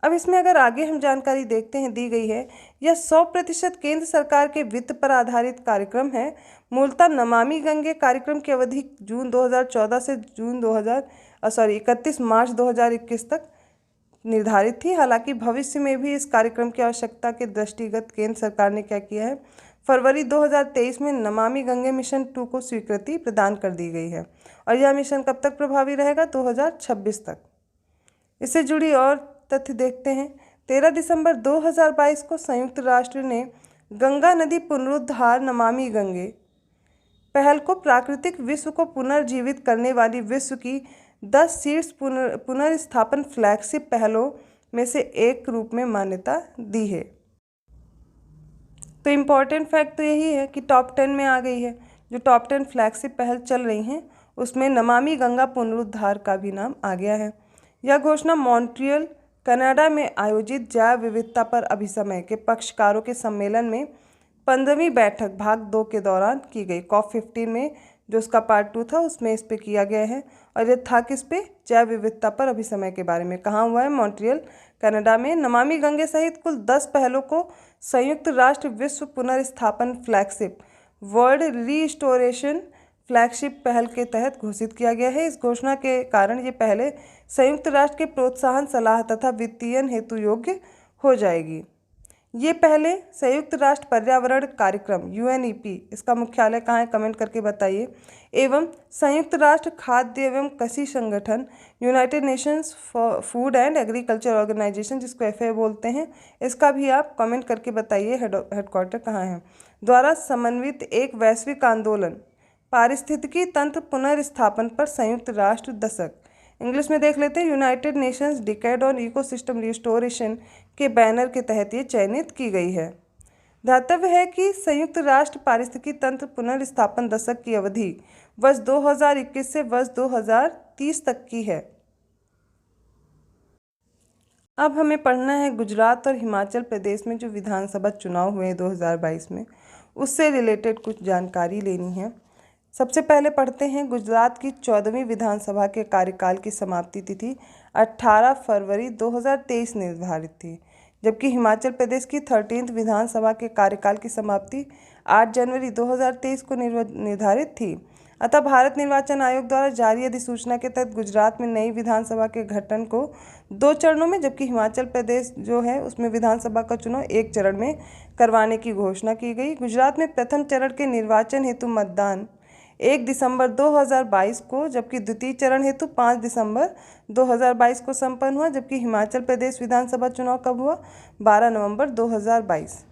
अब इसमें अगर आगे हम जानकारी देखते हैं, दी गई है, यह 100% केंद्र सरकार के वित्त पर आधारित कार्यक्रम है। मूलतः नमामि गंगे कार्यक्रम की अवधि जून 2014 से 31 मार्च 2021 तक निर्धारित थी। हालांकि भविष्य में भी इस कार्यक्रम की आवश्यकता के दृष्टिगत केंद्र सरकार ने क्या किया है, फरवरी 2023 में नमामि गंगे मिशन 2 को स्वीकृति प्रदान कर दी गई है। और यह मिशन कब तक प्रभावी रहेगा, 2026 तक। इससे जुड़ी और तथ्य देखते हैं। 13 दिसंबर 2022 को संयुक्त राष्ट्र ने गंगा नदी पुनरुद्धार नमामि गंगे पहल को प्राकृतिक विश्व को पुनर्जीवित करने वाली विश्व की 10 शीर्ष पुनर्स्थापन फ्लैगशिप पहलों में से एक रूप में मान्यता दी है। तो इम्पॉर्टेंट फैक्ट तो यही है कि टॉप 10 में आ गई है। जो टॉप 10 फ्लैगशिप पहल चल रही हैं उसमें नमामि गंगा पुनरुद्धार का भी नाम आ गया है। यह घोषणा मॉन्ट्रियल कनाडा में आयोजित जैव विविधता पर अभिसमय के पक्षकारों के सम्मेलन में 15वीं बैठक भाग 2 के दौरान की गई। COP15 में जो उसका पार्ट 2 था उसमें इस पे किया गया है। और ये था किस पे, जैव विविधता पर अभिसमय के बारे में। कहाँ हुआ है, मॉन्ट्रियल कनाडा में। नमामि गंगे सहित कुल 10 पहलों को संयुक्त राष्ट्र विश्व पुनर्स्थापन फ्लैगशिप वर्ल्ड रीस्टोरेशन फ्लैगशिप पहल के तहत घोषित किया गया है। इस घोषणा के कारण ये पहले संयुक्त राष्ट्र के प्रोत्साहन, सलाह तथा वित्तीयन हेतु योग्य हो जाएगी। ये पहले संयुक्त राष्ट्र पर्यावरण कार्यक्रम UNEP, इसका मुख्यालय कहाँ है कमेंट करके बताइए, एवं संयुक्त राष्ट्र खाद्य एवं कृषि संगठन United Nations food and agriculture organization, जिसको FAO बोलते हैं, इसका भी आप कमेंट करके बताइए हेडक्वार्टर कहाँ है, द्वारा समन्वित एक वैश्विक आंदोलन पारिस्थितिकी तंत्र पुनर्स्थापन पर संयुक्त राष्ट्र दशक, इंग्लिश में देख लेते हैं, United Nations decade on ecosystem restoration के बैनर के तहत ये चयनित की गई है। ध्यातव्य है कि संयुक्त राष्ट्र पारिस्थितिकी तंत्र पुनर्स्थापन दशक की अवधि वर्ष 2021 से वर्ष 2030 तक की है। अब हमें पढ़ना है गुजरात और हिमाचल प्रदेश में जो विधानसभा चुनाव हुए 2022 में, उससे रिलेटेड कुछ जानकारी लेनी है। सबसे पहले पढ़ते हैं, गुजरात की 14वीं विधानसभा के कार्यकाल की समाप्ति तिथि 18 फरवरी 2023 निर्धारित थी, जबकि हिमाचल प्रदेश की 13वीं विधानसभा के कार्यकाल की समाप्ति 8 जनवरी 2023 को निर्धारित थी। अतः भारत निर्वाचन आयोग द्वारा जारी अधिसूचना के तहत गुजरात में नई विधानसभा के गठन को 2 चरणों में, जबकि हिमाचल प्रदेश जो है उसमें विधानसभा का चुनाव 1 चरण में करवाने की घोषणा की गई। गुजरात में प्रथम चरण के निर्वाचन हेतु मतदान 1 दिसंबर 2022 को, जबकि द्वितीय चरण हेतु 5 दिसंबर 2022 को संपन्न हुआ। जबकि हिमाचल प्रदेश विधानसभा चुनाव कब हुआ? 12 नवंबर 2022।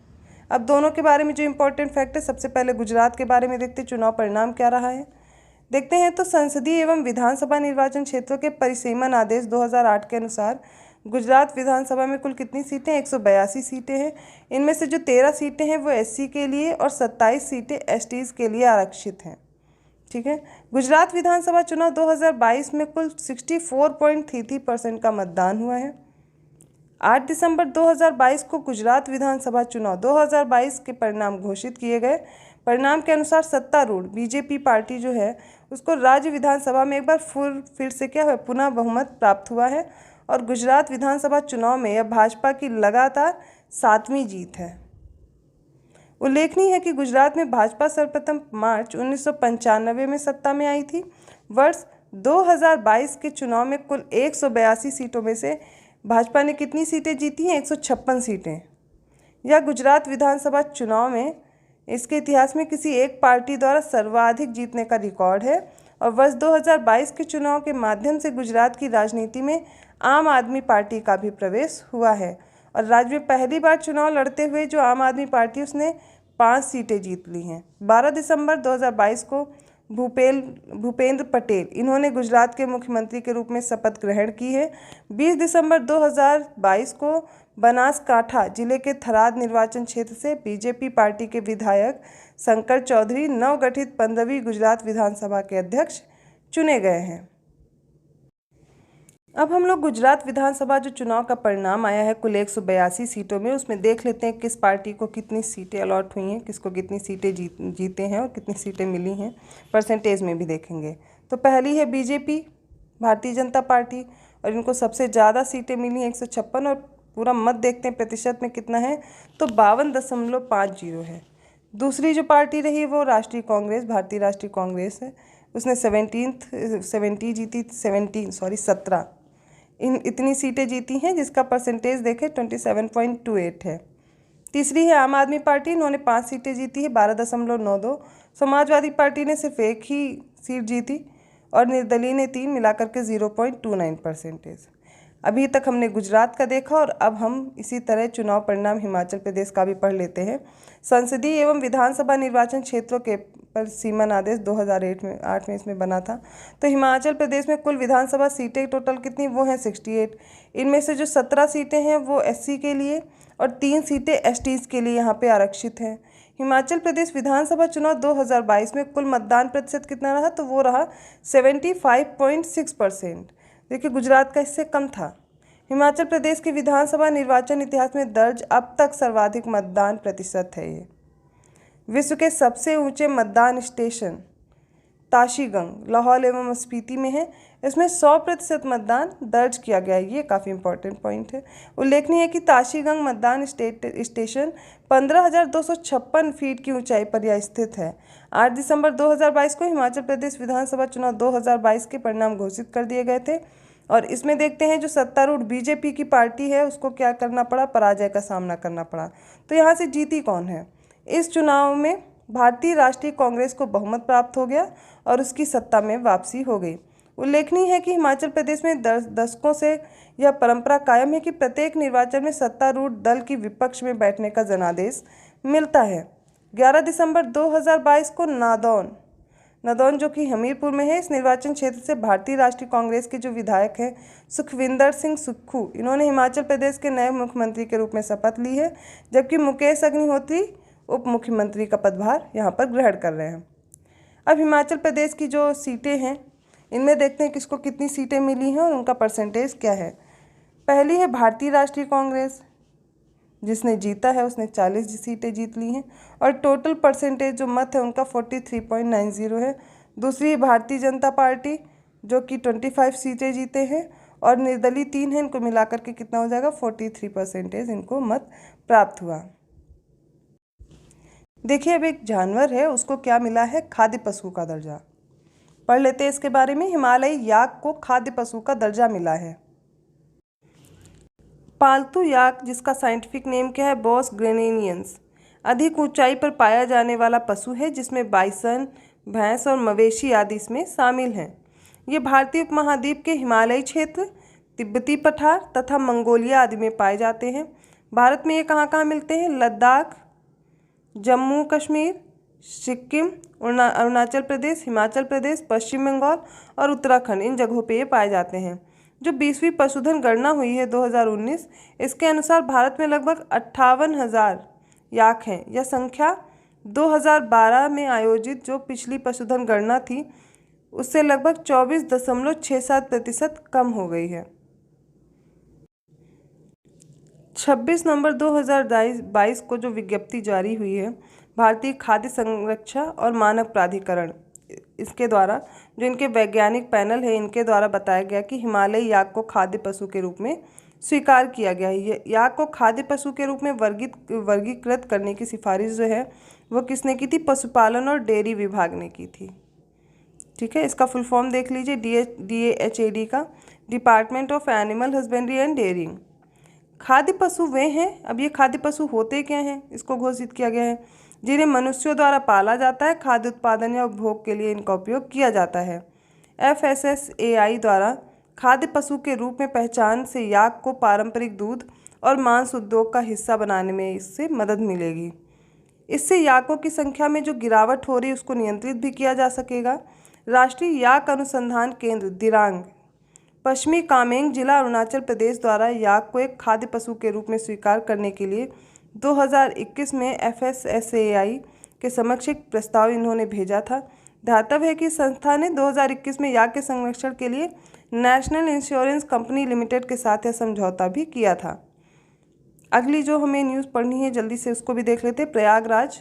अब दोनों के बारे में जो इम्पोर्टेंट फैक्ट है, सबसे पहले गुजरात के बारे में देखते चुनाव परिणाम क्या रहा है। देखते हैं तो संसदीय एवं विधानसभा निर्वाचन क्षेत्रों के परिसीमन आदेश 2008 के अनुसार गुजरात विधानसभा में कुल कितनी सीटें? 182 सीटें हैं। इनमें से जो 13 सीटें हैं वो एससी के लिए और 27 सीटें एसटीज़ के लिए आरक्षित हैं। ठीक है। गुजरात विधानसभा चुनाव 2022 में कुल 64.33% का मतदान हुआ है। 8 दिसंबर 2022 को गुजरात विधानसभा चुनाव 2022 के परिणाम घोषित किए गए। परिणाम के अनुसार सत्तारूढ़ बीजेपी पार्टी जो है उसको राज्य विधानसभा में एक बार फिर से क्या है, पुनः बहुमत प्राप्त हुआ है और गुजरात विधानसभा चुनाव में यह भाजपा की लगातार 7वीं जीत है। उल्लेखनीय है कि गुजरात में भाजपा सर्वप्रथम मार्च 1995 में सत्ता में आई थी। वर्ष 2022 के चुनाव में कुल 182 सीटों में से भाजपा ने कितनी सीटें जीती हैं? 156 सीटें। यह गुजरात विधानसभा चुनाव में इसके इतिहास में किसी एक पार्टी द्वारा सर्वाधिक जीतने का रिकॉर्ड है और वर्ष 2022 के चुनाव के माध्यम से गुजरात की राजनीति में आम आदमी पार्टी का भी प्रवेश हुआ है और राज्य में पहली बार चुनाव लड़ते हुए जो आम आदमी पार्टी उसने 5 सीटें जीत ली हैं। 12 दिसंबर 2022 को भूपेंद्र पटेल इन्होंने गुजरात के मुख्यमंत्री के रूप में शपथ ग्रहण की है। 20 दिसंबर 2022 को बनासकांठा जिले के थराद निर्वाचन क्षेत्र से बीजेपी पार्टी के विधायक शंकर चौधरी नवगठित 15वीं गुजरात विधानसभा के अध्यक्ष चुने गए हैं। अब हम लोग गुजरात विधानसभा जो चुनाव का परिणाम आया है कुल 182 सीटों में, उसमें देख लेते हैं किस पार्टी को कितनी सीटें अलॉट हुई हैं, किसको कितनी सीटें जीते हैं और कितनी सीटें मिली हैं, परसेंटेज में भी देखेंगे। तो पहली है बीजेपी, भारतीय जनता पार्टी, और इनको सबसे ज़्यादा सीटें मिली हैं 156 और पूरा मत देखते हैं प्रतिशत में कितना है तो 52.50 है। दूसरी जो पार्टी रही वो राष्ट्रीय कांग्रेस, भारतीय राष्ट्रीय कांग्रेस है, उसने 17 इतनी सीटें जीती हैं जिसका परसेंटेज देखें 27.28 है। तीसरी है आम आदमी पार्टी, इन्होंने 5 सीटें जीती है 12.92। समाजवादी पार्टी ने सिर्फ एक ही सीट जीती और निर्दलीय ने 3 मिलाकर के 0.29%। अभी तक हमने गुजरात का देखा और अब हम इसी तरह चुनाव परिणाम हिमाचल प्रदेश का भी पढ़ लेते हैं। संसदीय एवं विधानसभा निर्वाचन क्षेत्रों के परिसीमन आदेश 2008 में इसमें बना था। तो हिमाचल प्रदेश में कुल विधानसभा सीटें टोटल कितनी? वो हैं 68। इनमें से जो 17 सीटें हैं वो एससी के लिए और 3 सीटें एसटीज़ के लिए यहाँ पे आरक्षित हैं। हिमाचल प्रदेश विधानसभा चुनाव 2022 में कुल मतदान प्रतिशत कितना रहा? तो वो रहा 75.6%। देखिए गुजरात का इससे कम था। हिमाचल प्रदेश के विधानसभा निर्वाचन इतिहास में दर्ज अब तक सर्वाधिक मतदान प्रतिशत है ये। विश्व के सबसे ऊंचे मतदान स्टेशन ताशीगंग लाहौल एवं स्पीति में है। इसमें 100% मतदान दर्ज किया गया है, ये काफ़ी इंपॉर्टेंट पॉइंट है। उल्लेखनीय है कि ताशीगंग मतदान स्टेशन 15,256 फीट की ऊंचाई पर यह स्थित है। 8 दिसंबर 2022 को हिमाचल प्रदेश विधानसभा चुनाव 2022 के परिणाम घोषित कर दिए गए थे और इसमें देखते हैं जो सत्तारूढ़ बीजेपी की पार्टी है उसको क्या करना पड़ा? पराजय का सामना करना पड़ा। तो यहाँ से जीती कौन है? इस चुनाव में भारतीय राष्ट्रीय कांग्रेस को बहुमत प्राप्त हो गया और उसकी सत्ता में वापसी हो गई। उल्लेखनीय है कि हिमाचल प्रदेश में दशकों से यह परंपरा कायम है कि प्रत्येक निर्वाचन में सत्तारूढ़ दल की विपक्ष में बैठने का जनादेश मिलता है। 11 दिसंबर 2022 को नादौन जो कि हमीरपुर में है, इस निर्वाचन क्षेत्र से भारतीय राष्ट्रीय कांग्रेस के जो विधायक हैं सुखविंदर सिंह सुक्खू, इन्होंने हिमाचल प्रदेश के नए मुख्यमंत्री के रूप में शपथ ली है, जबकि मुकेश अग्निहोत्री उप मुख्यमंत्री का पदभार यहाँ पर ग्रहण कर रहे हैं। अब हिमाचल प्रदेश की जो सीटें हैं इनमें देखते हैं किसको कितनी सीटें मिली हैं और उनका परसेंटेज क्या है। पहली है भारतीय राष्ट्रीय कांग्रेस, जिसने जीता है उसने 40 सीटें जीत ली हैं और टोटल परसेंटेज जो मत है उनका 43.90 है। दूसरी है भारतीय जनता पार्टी जो कि 25 सीटें जीते हैं और निर्दलीय 3 हैं, इनको मिलाकर के कितना हो जाएगा? 43% इनको मत प्राप्त हुआ। देखिए अब एक जानवर है उसको क्या मिला है? खाद्य पशु का दर्जा। पढ़ लेते हैं इसके बारे में। हिमालयी याक को खाद्य पशु का दर्जा मिला है। पालतू याक जिसका साइंटिफिक नेम क्या है? बॉस ग्रेनेनियंस, अधिक ऊंचाई पर पाया जाने वाला पशु है जिसमें बाइसन, भैंस और मवेशी आदि इसमें शामिल हैं। ये भारतीय उपमहाद्वीप के हिमालयी क्षेत्र, तिब्बती पठार तथा मंगोलिया आदि में पाए जाते हैं। भारत में ये कहाँ कहाँ मिलते हैं? लद्दाख, जम्मू कश्मीर, सिक्किम, अरुणाचल प्रदेश, हिमाचल प्रदेश, पश्चिम बंगाल और उत्तराखंड, इन जगहों पे ये पाए जाते हैं। जो 20वीं पशुधन गणना हुई है 2019, इसके अनुसार भारत में लगभग 58,000 याक हैं। यह संख्या 2012 में आयोजित जो पिछली पशुधन गणना थी उससे लगभग 24.67% कम हो गई है। 26 नवंबर 2022 को जो विज्ञप्ति जारी हुई है भारतीय खाद्य संरक्षा और मानक प्राधिकरण, इसके द्वारा जो इनके वैज्ञानिक पैनल है इनके द्वारा बताया गया कि हिमालयी याक को खाद्य पशु के रूप में स्वीकार किया गया है। ये याक को खाद्य पशु के रूप में वर्गीकृत करने की सिफारिश जो है वो किसने की थी? पशुपालन और डेयरी विभाग ने की थी। ठीक है, इसका फुल फॉर्म देख लीजिए, DHAD का, department of animal husbandry and dairying. खाद्य पशु वे हैं, अब ये खाद्य पशु होते क्या हैं इसको घोषित किया गया है, जिन्हें मनुष्यों द्वारा पाला जाता है, खाद्य उत्पादन या उपभोग के लिए इनका उपयोग किया जाता है। FSSAI द्वारा खाद्य पशु के रूप में पहचान से याक को पारंपरिक दूध और मांस उद्योग का हिस्सा बनाने में इससे मदद मिलेगी। इससे याकों की संख्या में जो गिरावट हो रही है उसको नियंत्रित भी किया जा सकेगा। राष्ट्रीय याक अनुसंधान केंद्र दिरांग, पश्चिमी कामेंग जिला, अरुणाचल प्रदेश द्वारा याक को एक खाद्य पशु के रूप में स्वीकार करने के लिए 2021 में FSSAI के समक्ष एक प्रस्ताव इन्होंने भेजा था। ध्यातव्य है कि संस्था ने 2021 में याक के संरक्षण के लिए नेशनल इंश्योरेंस कंपनी लिमिटेड के साथ यह समझौता भी किया था। अगली जो हमें न्यूज़ पढ़नी है जल्दी से उसको भी देख लेते हैं। प्रयागराज,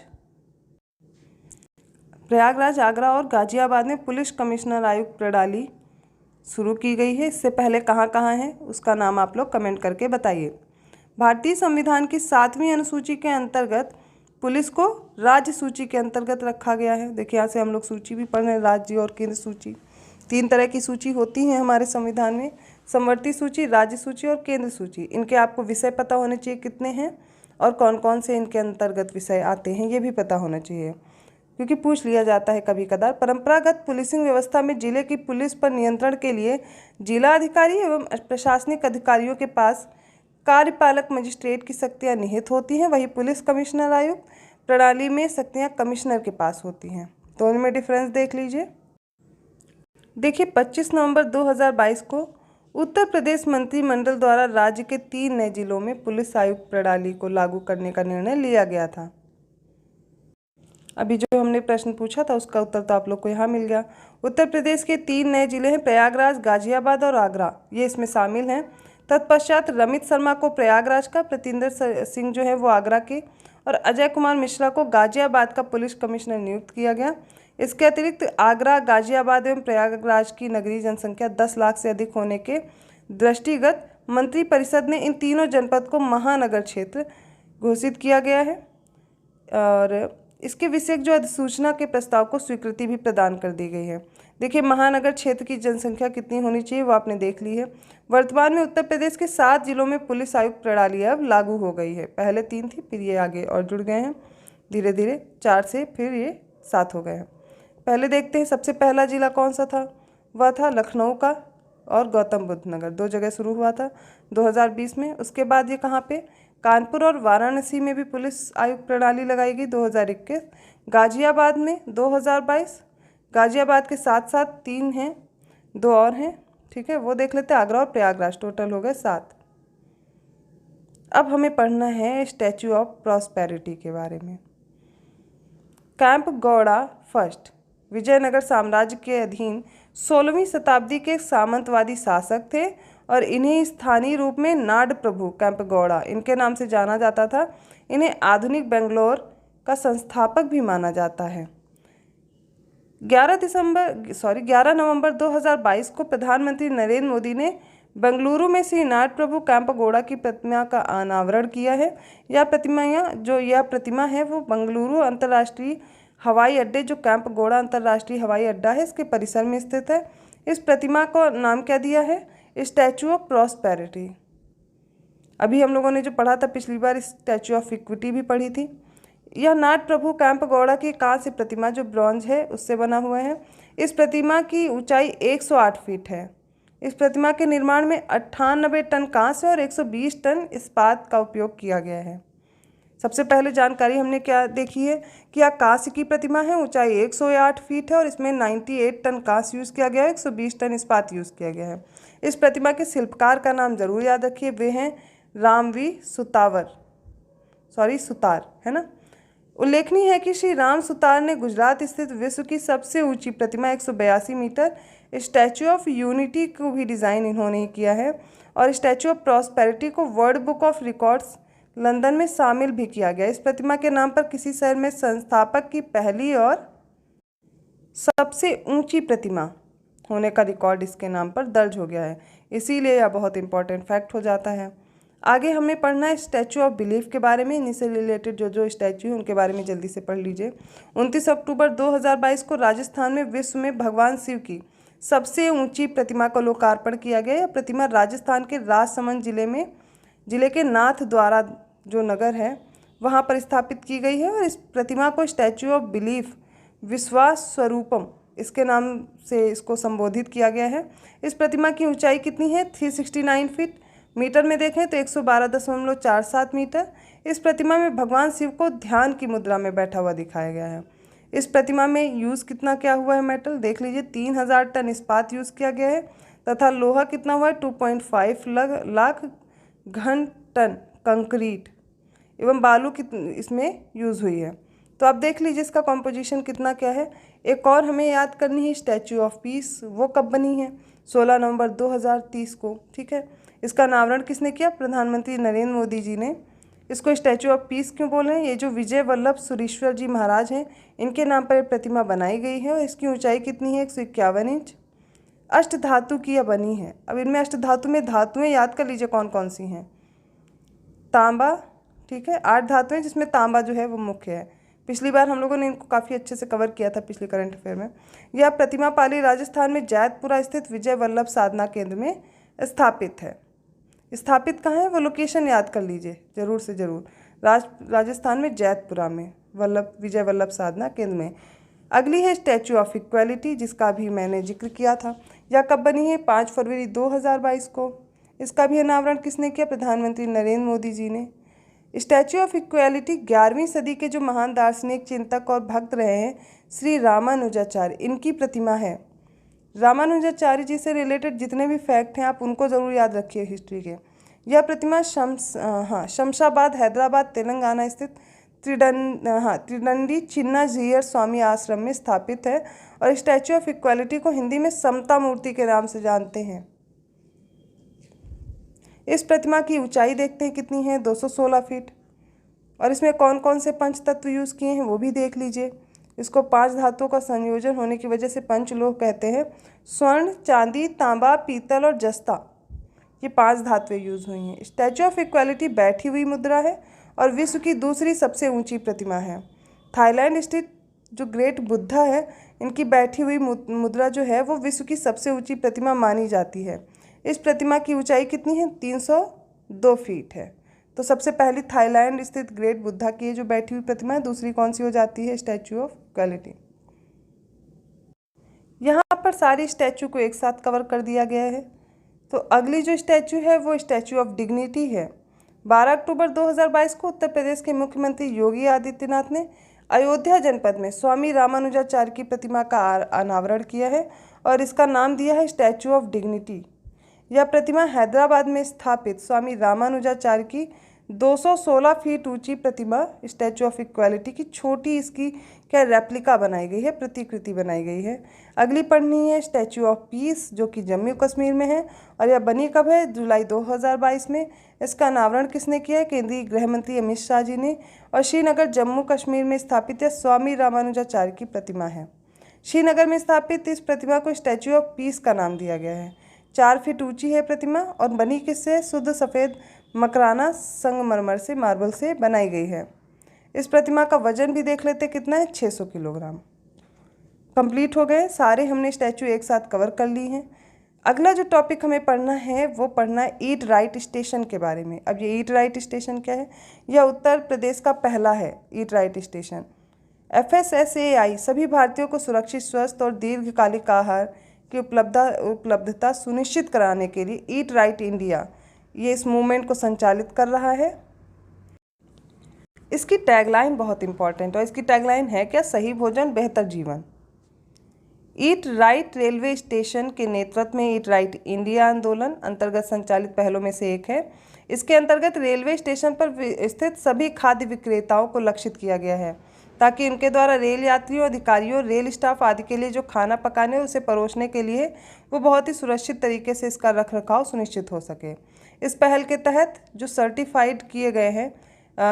आगरा और गाजियाबाद में पुलिस कमिश्नर आयुक्त प्रणाली शुरू की गई है। इससे पहले कहाँ कहाँ है उसका नाम आप लोग कमेंट करके बताइए। भारतीय संविधान की 7वीं अनुसूची के अंतर्गत पुलिस को राज्य सूची के अंतर्गत रखा गया है। देखिए यहाँ से हम लोग सूची भी पढ़ रहे हैं, राज्य और केंद्र सूची। 3 तरह की सूची होती है हमारे संविधान में, समवर्ती सूची, राज्य सूची और केंद्र सूची। इनके आपको विषय पता होने चाहिए कितने हैं और कौन कौन से इनके अंतर्गत विषय आते हैं ये भी पता होना चाहिए, क्योंकि पूछ लिया जाता है कभी कदार। परंपरागत पुलिसिंग व्यवस्था में जिले की पुलिस पर नियंत्रण के लिए जिला अधिकारी एवं प्रशासनिक अधिकारियों के पास कार्यपालक मजिस्ट्रेट की शक्तियाँ निहित होती हैं। वही पुलिस कमिश्नर आयुक्त प्रणाली में शक्तियाँ कमिश्नर के पास होती हैं। तो इनमें डिफरेंस देख लीजिए। देखिए 25 नवंबर 2022 को उत्तर प्रदेश मंत्रिमंडल द्वारा राज्य के 3 नए जिलों में पुलिस आयुक्त प्रणाली को लागू करने का निर्णय लिया गया था। अभी जो हमने प्रश्न पूछा था उसका उत्तर तो आप लोग को यहाँ मिल गया। उत्तर प्रदेश के 3 नए जिले हैं प्रयागराज, गाजियाबाद और आगरा, ये इसमें शामिल हैं। तत्पश्चात रमित शर्मा को प्रयागराज का, प्रतिंदर सिंह जो है वो आगरा के और अजय कुमार मिश्रा को गाजियाबाद का पुलिस कमिश्नर नियुक्त किया गया। इसके अतिरिक्त आगरा, गाजियाबाद एवं प्रयागराज की नगरीय जनसंख्या 10 लाख से अधिक होने के दृष्टिगत मंत्रिपरिषद ने इन तीनों जनपद को महानगर क्षेत्र घोषित किया गया है और इसके विषय जो अधिसूचना के प्रस्ताव को स्वीकृति भी प्रदान कर दी गई है। देखिए महानगर क्षेत्र की जनसंख्या कितनी होनी चाहिए वो आपने देख ली है। वर्तमान में उत्तर प्रदेश के 7 जिलों में पुलिस आयुक्त प्रणाली अब लागू हो गई है। पहले 3 थी, फिर ये आगे और जुड़ गए हैं धीरे धीरे, 4 से फिर ये 7 हो गए हैं। पहले देखते हैं सबसे पहला जिला कौन सा था, वह था लखनऊ का और गौतम बुद्ध नगर, 2 जगह शुरू हुआ था 2020 में। उसके बाद ये कहाँ पे, कानपुर और वाराणसी में भी पुलिस आयुक्त प्रणाली लगाई गई 2021। गाजियाबाद में 2022, गाजियाबाद के साथ साथ 3 हैं, 2 और हैं, ठीक है वो देख लेते हैं। आगरा और प्रयागराज, टोटल हो गए 7। अब हमें पढ़ना है स्टैच्यू ऑफ प्रॉस्पेरिटी के बारे में। कैंप गौड़ा फर्स्ट विजयनगर साम्राज्य के अधीन 16वीं शताब्दी के सामंतवादी शासक थे और इन्हें स्थानीय रूप में नाड प्रभु कैंपगौड़ा इनके नाम से जाना जाता था। इन्हें आधुनिक बेंगलोर का संस्थापक भी माना जाता है। 11 नवंबर 2022 को प्रधानमंत्री नरेंद्र मोदी ने बेंगलुरु में श्री नाड प्रभु कैंपगौड़ा की प्रतिमा का अनावरण किया है। यह प्रतिमा है वो बेंगलुरु अंतर्राष्ट्रीय हवाई अड्डे, जो कैंपगौड़ा अंतर्राष्ट्रीय हवाई अड्डा है, इसके परिसर में स्थित है। इस प्रतिमा को नाम क्या दिया है, स्टैच्यू ऑफ प्रॉस्पेरिटी। अभी हम लोगों ने जो पढ़ा था पिछली बार, स्टैच्यू ऑफ इक्विटी भी पढ़ी थी। यह नाट प्रभु कैंपगौड़ा की कांस्य प्रतिमा जो ब्रॉन्ज है उससे बना हुआ है। इस प्रतिमा की ऊंचाई 108 फीट है। इस प्रतिमा के निर्माण में 98 टन कांस्य और 120 टन इस्पात का उपयोग किया गया है। सबसे पहले जानकारी हमने क्या देखी है कि यह कांस्य की प्रतिमा है, ऊंचाई 108 फीट है और इसमें 98 टन कांस्य यूज़ किया गया है, 120 टन इस्पात यूज़ किया गया है। इस प्रतिमा के शिल्पकार का नाम जरूर याद रखिए, वे हैं रामवी सुतार, है ना। उल्लेखनीय है कि श्री राम सुतार ने गुजरात स्थित विश्व की सबसे ऊंची प्रतिमा 182 मीटर स्टैचू ऑफ यूनिटी को भी डिज़ाइन इन्होंने ही किया है और स्टैचू ऑफ प्रॉस्पेरिटी को world book of records London में शामिल भी किया गया। इस प्रतिमा के नाम पर किसी शहर में संस्थापक की पहली और सबसे ऊंची प्रतिमा होने का रिकॉर्ड इसके नाम पर दर्ज हो गया है, इसीलिए यह बहुत इंपॉर्टेंट फैक्ट हो जाता है। आगे हमें पढ़ना है स्टैचू ऑफ बिलीफ के बारे में। इन्हीं से रिलेटेड जो स्टैचू है उनके बारे में जल्दी से पढ़ लीजिए। 29 अक्टूबर 2022 को राजस्थान में विश्व में भगवान शिव की सबसे ऊंची प्रतिमा का लोकार्पण किया गया। यह प्रतिमा राजस्थान के राजसमंद जिले के नाथ द्वारा जो नगर है वहाँ पर स्थापित की गई है और इस प्रतिमा को स्टैचू ऑफ बिलीफ विश्वास स्वरूपम इसके नाम से इसको संबोधित किया गया है। इस प्रतिमा की ऊंचाई कितनी है? 369 फीट। मीटर में देखें तो 112.47 मीटर। इस प्रतिमा में भगवान शिव को ध्यान की मुद्रा में बैठा हुआ दिखाया गया है। इस प्रतिमा में यूज़ कितना क्या हुआ है मेटल देख लीजिए। 3000 टन इस्पात यूज़ किया गया है तथा लोहा कितना हुआ है 2.5 लाख घन टन कंक्रीट एवं बालू कितनी इसमें यूज़ हुई है। तो आप देख लीजिए इसका कॉम्पोजिशन कितना क्या है। एक और हमें याद करनी है स्टैचू ऑफ पीस, वो कब बनी है? 16 नवंबर 2030 को, ठीक है। इसका अनावरण किसने किया? प्रधानमंत्री नरेंद्र मोदी जी ने। इसको स्टैचू ऑफ पीस क्यों बोल रहे हैं? ये जो विजय वल्लभ सुरीश्वर जी महाराज हैं इनके नाम पर प्रतिमा बनाई गई है और इसकी ऊंचाई कितनी है? 151 इंच। अष्ट धातु की यह बनी है। अब इनमें अष्ट धातु में धातुएं याद कर लीजिए कौन कौन सी हैं। तांबा, ठीक है, 8 धातुएं जिसमें तांबा जो है वो मुख्य है। पिछली बार हम लोगों ने इनको काफ़ी अच्छे से कवर किया था पिछले करंट अफेयर में। यह प्रतिमा पाली राजस्थान में जैतपुरा स्थित विजय वल्लभ साधना केंद्र में स्थापित है। स्थापित कहाँ है वो लोकेशन याद कर लीजिए ज़रूर से ज़रूर। राजस्थान में जैतपुरा में विजय वल्लभ साधना केंद्र में। अगली है स्टैचू ऑफ इक्वालिटी जिसका भी मैंने जिक्र किया था। यह कब बनी है? 5 फरवरी 2022 को। इसका भी अनावरण किसने किया? प्रधानमंत्री नरेंद्र मोदी जी ने। स्टैचू ऑफ इक्वालिटी 11वीं सदी के जो महान दार्शनिक, चिंतक और भक्त रहे हैं श्री रामानुजाचार्य, इनकी प्रतिमा है। रामानुजाचार्य जी से रिलेटेड जितने भी फैक्ट हैं आप उनको ज़रूर याद रखिए हिस्ट्री के। यह प्रतिमा शमशाबाद हैदराबाद तेलंगाना स्थित त्रिदंडी चिन्ना जीयर स्वामी आश्रम में स्थापित है और स्टैचू ऑफ इक्वालिटी को हिंदी में समता मूर्ति के नाम से जानते हैं। इस प्रतिमा की ऊंचाई देखते हैं कितनी है? 216 फीट। और इसमें कौन कौन से पंच तत्व यूज़ किए हैं वो भी देख लीजिए। इसको 5 धातुओं का संयोजन होने की वजह से पंचलोह कहते हैं। स्वर्ण, चांदी, तांबा, पीतल और जस्ता, ये 5 धातुएं यूज़ हुई हैं। स्टैचू ऑफ इक्वालिटी बैठी हुई मुद्रा है और विश्व की दूसरी सबसे ऊंची प्रतिमा है। थाईलैंड स्थित जो ग्रेट बुद्धा है इनकी बैठी हुई मुद्रा जो है वो विश्व की सबसे ऊंची प्रतिमा मानी जाती है। इस प्रतिमा की ऊंचाई कितनी है? 302 फीट है। तो सबसे पहली थाईलैंड स्थित ग्रेट बुद्धा की जो बैठी हुई प्रतिमा है, दूसरी कौन सी हो जाती है? Statue of equality. यहाँ पर सारी स्टैचू को एक साथ कवर कर दिया गया है। तो अगली जो स्टैचू है वो स्टैचू ऑफ डिग्निटी है। 12 अक्टूबर 2022 को उत्तर प्रदेश के मुख्यमंत्री योगी आदित्यनाथ ने अयोध्या जनपद में स्वामी रामानुजाचार्य की प्रतिमा का अनावरण किया है और इसका नाम दिया है स्टैचू ऑफ डिग्निटी। यह प्रतिमा हैदराबाद में स्थापित स्वामी रामानुजाचार्य की 216 फीट ऊंची प्रतिमा स्टैचू ऑफ इक्वालिटी की छोटी इसकी क्या रेप्लिका बनाई गई है, प्रतिकृति बनाई गई है। अगली पढ़नी है स्टैचू ऑफ पीस जो कि जम्मू कश्मीर में है और यह बनी कब है? जुलाई 2022 में। इसका अनावरण किसने किया है? केंद्रीय गृह मंत्री अमित शाह जी ने। और श्रीनगर जम्मू कश्मीर में स्थापित है स्वामी रामानुजाचार्य की प्रतिमा है। श्रीनगर में स्थापित इस प्रतिमा को स्टैचू ऑफ पीस का नाम दिया गया है। 4 फीट ऊंची है प्रतिमा और बनी किससे? शुद्ध सफ़ेद मकराना संगमरमर से, मार्बल से बनाई गई है। इस प्रतिमा का वजन भी देख लेते कितना है? 600 किलोग्राम। कंप्लीट हो गए सारे, हमने स्टैचू एक साथ कवर कर ली हैं। अगला जो टॉपिक हमें पढ़ना है वो पढ़ना है ईट राइट स्टेशन के बारे में। अब ये ईट राइट स्टेशन क्या है? यह उत्तर प्रदेश का पहला है ईट राइट स्टेशन। FSSAI सभी भारतीयों को सुरक्षित, स्वस्थ और दीर्घकालिक आहार की उपलब्धता सुनिश्चित कराने के लिए ईट राइट इंडिया ये इस मूवमेंट को संचालित कर रहा है। इसकी टैगलाइन बहुत इंपॉर्टेंट है। इसकी टैगलाइन है क्या? सही भोजन बेहतर जीवन। ईट राइट रेलवे स्टेशन के नेतृत्व में ईट राइट इंडिया आंदोलन अंतर्गत संचालित पहलों में से एक है। इसके अंतर्गत रेलवे स्टेशन पर स्थित सभी खाद्य विक्रेताओं को लक्षित किया गया है ताकि उनके द्वारा रेल यात्रियों, अधिकारियों, रेल स्टाफ आदि के लिए जो खाना पकाने और उसे परोसने के लिए वो बहुत ही सुरक्षित तरीके से इसका रखरखाव सुनिश्चित हो सके। इस पहल के तहत जो सर्टिफाइड किए गए हैं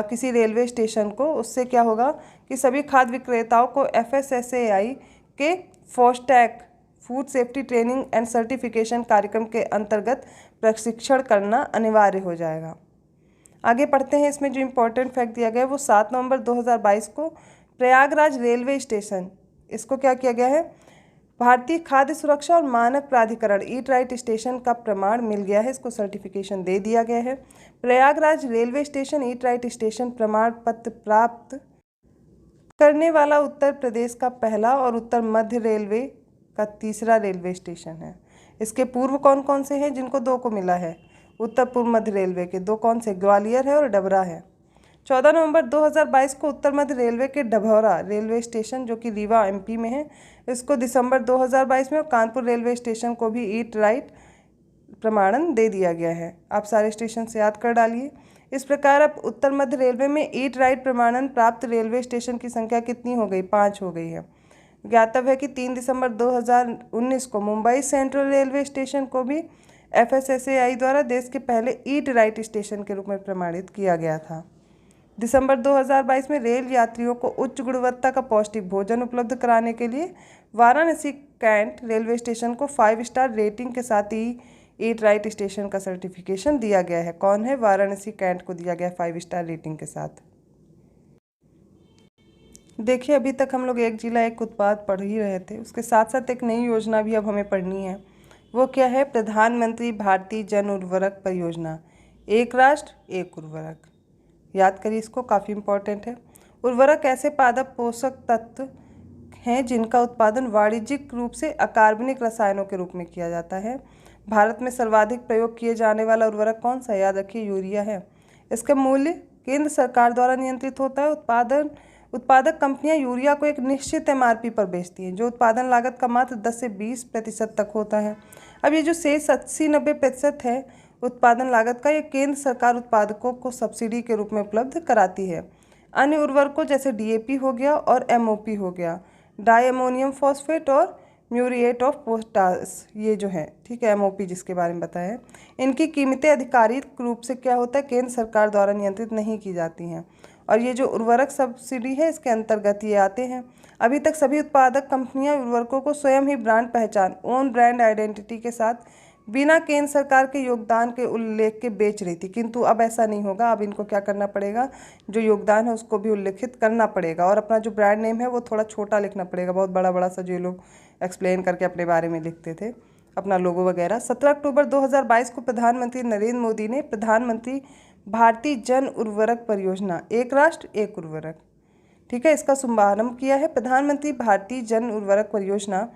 किसी रेलवे स्टेशन को, उससे क्या होगा कि सभी खाद्य विक्रेताओं को FSSAI के FOSTAC food safety training and certification कार्यक्रम के अंतर्गत प्रशिक्षण करना अनिवार्य हो जाएगा। आगे पढ़ते हैं। इसमें जो इम्पोर्टेंट फैक्ट दिया गया है वो 7 नवंबर 2022 को प्रयागराज रेलवे स्टेशन, इसको क्या किया गया है? भारतीय खाद्य सुरक्षा और मानक प्राधिकरण ईट राइट स्टेशन का प्रमाण मिल गया है, इसको सर्टिफिकेशन दे दिया गया है। Prayagraj railway station eat right station प्रमाण पत्र प्राप्त करने वाला उत्तर प्रदेश का पहला और उत्तर मध्य रेलवे का तीसरा रेलवे स्टेशन है। इसके पूर्व कौन कौन से हैं जिनको 2 को मिला है? उत्तर पूर्व मध्य रेलवे के 2 कौन से? ग्वालियर है और डबरा है। 14 नवंबर 2022 को उत्तर मध्य रेलवे के डभौरा रेलवे स्टेशन जो कि रीवा MP में है, इसको दिसंबर 2022 में, और कानपुर रेलवे स्टेशन को भी ईट राइट प्रमाणन दे दिया गया है। आप सारे स्टेशन से याद कर डालिए। इस प्रकार अब उत्तर मध्य रेलवे में ईट राइट प्रमाणन प्राप्त रेलवे स्टेशन की संख्या कितनी हो गई? 5 हो गई है। ज्ञातव्य है कि 3 दिसंबर 2019 को मुंबई सेंट्रल रेलवे स्टेशन को भी FSSAI द्वारा देश के पहले ईट राइट स्टेशन के रूप में प्रमाणित किया गया था। दिसंबर 2022 में रेल यात्रियों को उच्च गुणवत्ता का पौष्टिक भोजन उपलब्ध कराने के लिए वाराणसी कैंट रेलवे स्टेशन को 5 स्टार रेटिंग के साथ ही ईट राइट स्टेशन का सर्टिफिकेशन दिया गया है। कौन है? वाराणसी कैंट को दिया गया 5 स्टार रेटिंग के साथ। देखिए, अभी तक हम लोग एक जिला एक उत्पाद पढ़ ही रहे थे, उसके साथ साथ एक नई योजना भी अब हमें पढ़नी है। वो क्या है? प्रधानमंत्री भारतीय जन उर्वरक परियोजना, एक राष्ट्र एक उर्वरक। याद करिए इसको, काफ़ी इंपॉर्टेंट है। उर्वरक ऐसे पादप पोषक तत्व हैं जिनका उत्पादन वाणिज्यिक रूप से अकार्बनिक रसायनों के रूप में किया जाता है। भारत में सर्वाधिक प्रयोग किए जाने वाला उर्वरक कौन सा? याद रखिए, यूरिया है। इसका मूल्य केंद्र सरकार द्वारा नियंत्रित होता है। उत्पादक कंपनियां यूरिया को एक निश्चित MRP पर बेचती हैं, जो उत्पादन लागत का मात्र 10 से 20% तक होता है। अब ये जो शेष 80-90% है उत्पादन लागत का, ये केंद्र सरकार उत्पादकों को सब्सिडी के रूप में उपलब्ध कराती है। अन्य उर्वरकों जैसे DAP हो गया और MOP हो गया, डाई अमोनियम फॉस्फेट और म्यूरिएट ऑफ पोटास, ये जो है, ठीक है, MOP जिसके बारे में बताया है, इनकी कीमतें आधिकारिक रूप से क्या होता है? केंद्र सरकार द्वारा नियंत्रित नहीं की जाती हैं। और ये जो उर्वरक सब्सिडी है इसके अंतर्गत ये आते हैं। अभी तक सभी उत्पादक कंपनियां उर्वरकों को स्वयं ही ब्रांड पहचान, ओन ब्रांड आइडेंटिटी के साथ बिना केंद्र सरकार के योगदान के उल्लेख के बेच रही थी, किंतु अब ऐसा नहीं होगा। अब इनको क्या करना पड़ेगा? जो योगदान है उसको भी उल्लेखित करना पड़ेगा, और अपना जो ब्रांड नेम है वो थोड़ा छोटा लिखना पड़ेगा। बहुत बड़ा बड़ा सा जो लोग एक्सप्लेन करके अपने बारे में लिखते थे, अपना लोगो वगैरह। 17 अक्टूबर 2022 को प्रधानमंत्री नरेंद्र मोदी ने प्रधानमंत्री भारतीय जन उर्वरक परियोजना, एक राष्ट्र एक उर्वरक, ठीक है, इसका शुभारंभ किया है। प्रधानमंत्री भारतीय जन उर्वरक परियोजना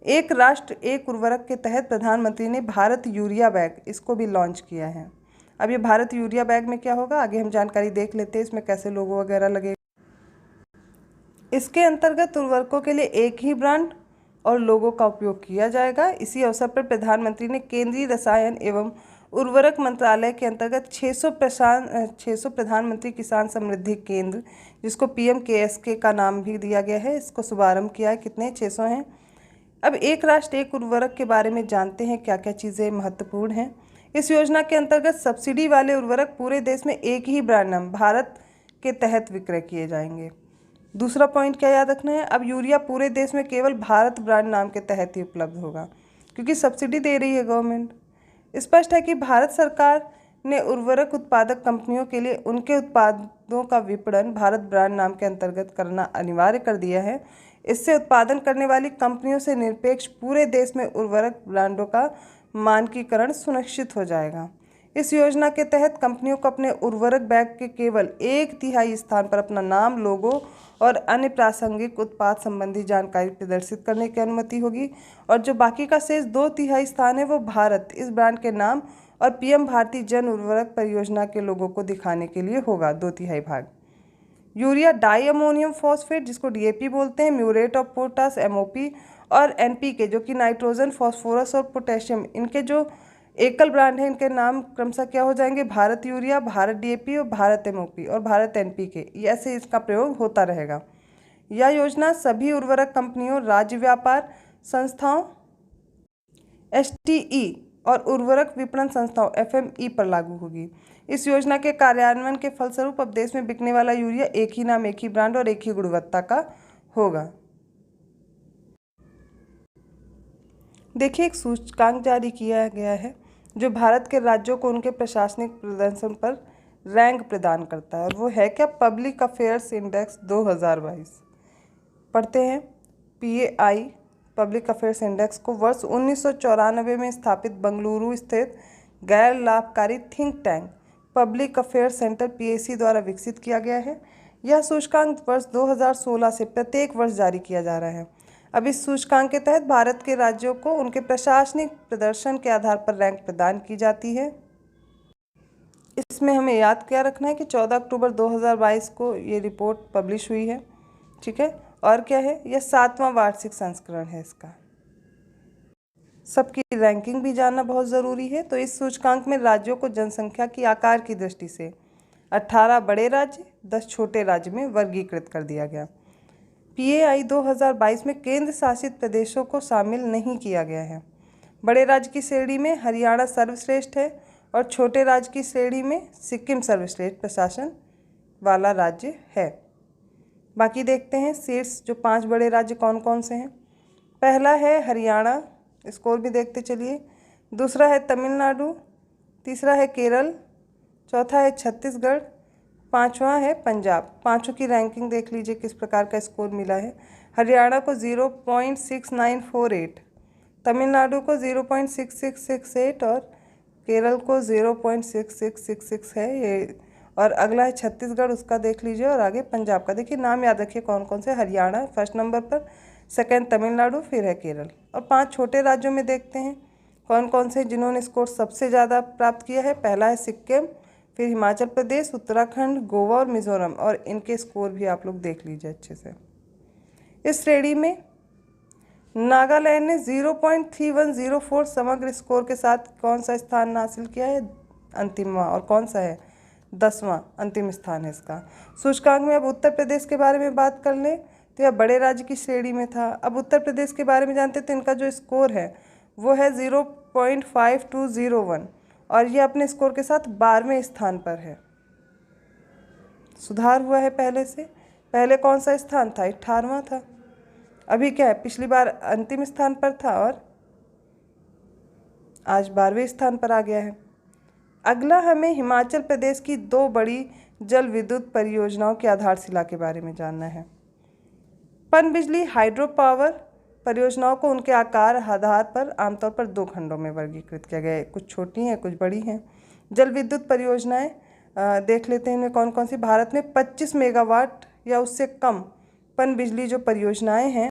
एक राष्ट्र एक उर्वरक के तहत प्रधानमंत्री ने भारत यूरिया बैग, इसको भी लॉन्च किया है। अब ये भारत यूरिया बैग में क्या होगा, आगे हम जानकारी देख लेते हैं। इसमें कैसे लोगो वगैरह लगेगा। इसके अंतर्गत उर्वरकों के लिए एक ही ब्रांड और लोगो का उपयोग किया जाएगा। इसी अवसर पर प्रधानमंत्री ने केंद्रीय रसायन एवं उर्वरक मंत्रालय के अंतर्गत 600 प्रधानमंत्री किसान समृद्धि केंद्र, जिसको PMKSK का नाम भी दिया गया है, इसको शुभारंभ किया है। कितने? 600 हैं। अब एक राष्ट्र एक उर्वरक के बारे में जानते हैं क्या क्या चीज़ें महत्वपूर्ण हैं। इस योजना के अंतर्गत सब्सिडी वाले उर्वरक पूरे देश में एक ही ब्रांड नाम भारत के तहत विक्रय किए जाएंगे। दूसरा पॉइंट क्या याद रखना है? अब यूरिया पूरे देश में केवल भारत ब्रांड नाम के तहत ही उपलब्ध होगा, क्योंकि सब्सिडी दे रही है गवर्नमेंट। स्पष्ट है कि भारत सरकार ने उर्वरक उत्पादक कंपनियों के लिए उनके उत्पादों का विपणन भारत ब्रांड नाम के अंतर्गत करना अनिवार्य कर दिया है। इससे उत्पादन करने वाली कंपनियों से निरपेक्ष पूरे देश में उर्वरक ब्रांडों का मानकीकरण सुनिश्चित हो जाएगा। इस योजना के तहत कंपनियों को अपने उर्वरक बैग के केवल 1/3 स्थान पर अपना नाम, लोगो और अन्य प्रासंगिक उत्पाद संबंधी जानकारी प्रदर्शित करने की अनुमति होगी, और जो बाकी का शेष 2/3 स्थान है वो भारत इस ब्रांड के नाम और पीएम भारतीय जन उर्वरक परियोजना के लोगों को दिखाने के लिए होगा 2/3 भाग। यूरिया डाई अमोनियम फॉस्फेट, जिसको डीएपी बोलते हैं, म्यूरेट ऑफ पोटास एमओपी, और एनपीके जो कि नाइट्रोजन, फॉस्फोरस और पोटेशियम, इनके जो एकल ब्रांड हैं इनके नाम क्रमशः क्या हो जाएंगे? भारत यूरिया, भारत डीएपी और भारत एमओपी और भारत एनपीके। ऐसे इसका प्रयोग होता रहेगा। यह योजना सभी उर्वरक कंपनियों, राज्य व्यापार संस्थाओं एसटीई और उर्वरक विपणन संस्थाओं एफएमई पर लागू होगी। इस योजना के कार्यान्वयन के फलस्वरूप अब देश में बिकने वाला यूरिया एक ही नाम, एक ही ब्रांड और एक ही गुणवत्ता का होगा। देखिए, एक सूचकांक जारी किया गया है जो भारत के राज्यों को उनके प्रशासनिक प्रदर्शन पर रैंक प्रदान करता है, और वो है क्या? Public affairs index 2022। पढ़ते हैं। पीएआई पब्लिक अफेयर्स इंडेक्स को वर्ष 1994 में स्थापित बेंगलुरु स्थित गैर लाभकारी think tank public affairs centre PAC द्वारा विकसित किया गया है। यह सूचकांक वर्ष 2016 से प्रत्येक वर्ष जारी किया जा रहा है। अब इस सूचकांक के तहत भारत के राज्यों को उनके प्रशासनिक प्रदर्शन के आधार पर रैंक प्रदान की जाती है। इसमें हमें याद क्या रखना है कि 14 अक्टूबर 2022 को ये रिपोर्ट पब्लिश हुई है। ठीक है, और क्या है? यह 7वां वार्षिक संस्करण है इसका। सबकी रैंकिंग भी जानना बहुत ज़रूरी है। तो इस सूचकांक में राज्यों को जनसंख्या की आकार की दृष्टि से 18 बड़े राज्य, 10 छोटे राज्य में वर्गीकृत कर दिया गया। पीएआई 2022 में केंद्र शासित प्रदेशों को शामिल नहीं किया गया है। बड़े राज्य की श्रेणी में हरियाणा सर्वश्रेष्ठ है और छोटे राज्य की श्रेणी में सिक्किम सर्वश्रेष्ठ प्रशासन वाला राज्य है। बाकी देखते हैं शीर्ष जो 5 बड़े राज्य कौन कौन से हैं। पहला है हरियाणा, स्कोर भी देखते चलिए। दूसरा है तमिलनाडु, तीसरा है केरल, चौथा है छत्तीसगढ़, पांचवा है पंजाब। पांचों की रैंकिंग देख लीजिए किस प्रकार का स्कोर मिला है। हरियाणा को 0.6948, तमिलनाडु को 0.6668 और केरल को 0.6666 है ये। और अगला है छत्तीसगढ़, उसका देख लीजिए, और आगे पंजाब का। देखिए नाम याद रखिए कौन कौन से। हरियाणा फर्स्ट नंबर पर, सेकंड तमिलनाडु, फिर है केरल। और 5 छोटे राज्यों में देखते हैं कौन कौन से जिन्होंने स्कोर सबसे ज़्यादा प्राप्त किया है। पहला है सिक्किम, फिर हिमाचल प्रदेश, उत्तराखंड, गोवा और मिजोरम, और इनके स्कोर भी आप लोग देख लीजिए अच्छे से। इस श्रेणी में नागालैंड ने 0.3104 समग्र स्कोर के साथ कौन सा स्थान हासिल किया है? अंतिमवां। और कौन सा है? 10वां अंतिम स्थान है इसका सूचकांक में। अब उत्तर प्रदेश के बारे में बात कर लें तो यह बड़े राज्य की श्रेणी में था। अब उत्तर प्रदेश के बारे में जानते हैं तो इनका जो स्कोर है वो है 0.5201 और ये अपने स्कोर के साथ 12वें स्थान पर है। सुधार हुआ है पहले से। पहले कौन सा स्थान था? 18वां था। अभी क्या है? पिछली बार अंतिम स्थान पर था और आज 12वें स्थान पर आ गया है। अगला हमें हिमाचल प्रदेश की 2 बड़ी जल विद्युत परियोजनाओं की आधारशिला के बारे में जानना है। पनबिजली हाइड्रो पावर परियोजनाओं को उनके आकार आधार पर आमतौर पर 2 खंडों में वर्गीकृत किया गया है। कुछ छोटी हैं, कुछ बड़ी हैं। जल विद्युत परियोजनाएं देख लेते हैं इनमें कौन कौन सी। भारत में 25 मेगावाट या उससे कम पनबिजली जो परियोजनाएं हैं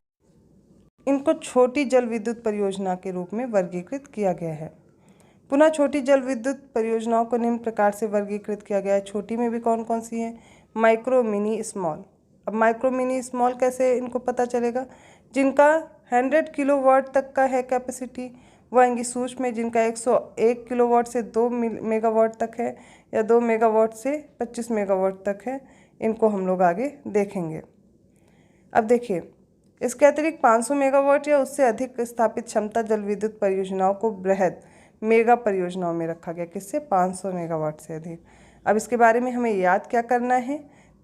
इनको छोटी जल विद्युत परियोजना के रूप में वर्गीकृत किया गया है। पुनः छोटी जल विद्युत परियोजनाओं को निम्न प्रकार से वर्गीकृत किया गया है। छोटी में भी कौन कौन सी हैं? Micro, mini, small. अब माइक्रो, मिनी, स्मॉल कैसे इनको पता चलेगा? जिनका 100 किलोवाट तक का है कैपेसिटी वो आएंगी सूक्ष्म में, जिनका 101 किलोवाट से 2 मेगावाट तक है या 2 मेगावाट से 25 मेगावाट तक है, इनको हम लोग आगे देखेंगे। अब देखिए, इसके अतिरिक्त 500 मेगावाट या उससे अधिक स्थापित क्षमता जल विद्युत परियोजनाओं को बृहद मेगा परियोजनाओं में रखा गया। किससे? 500 मेगावाट से अधिक। अब इसके बारे में हमें याद क्या करना है?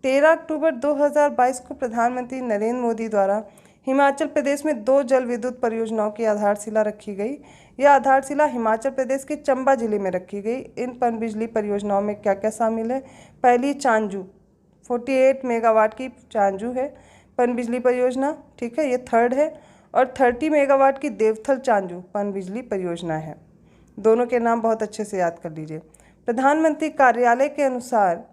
13 अक्टूबर 2022 को प्रधानमंत्री नरेंद्र मोदी द्वारा हिमाचल प्रदेश में 2 जल विद्युत परियोजनाओं की आधारशिला रखी गई। यह आधारशिला हिमाचल प्रदेश के चंबा जिले में रखी गई। इन पनबिजली परियोजनाओं में क्या क्या शामिल है? पहली चांजू, 48 मेगावाट की चांजू है पनबिजली परियोजना, ठीक है, ये थर्ड है। और 30 मेगावाट की देवथल चांजू पनबिजली परियोजना है। दोनों के नाम बहुत अच्छे से याद कर लीजिए। प्रधानमंत्री कार्यालय के अनुसार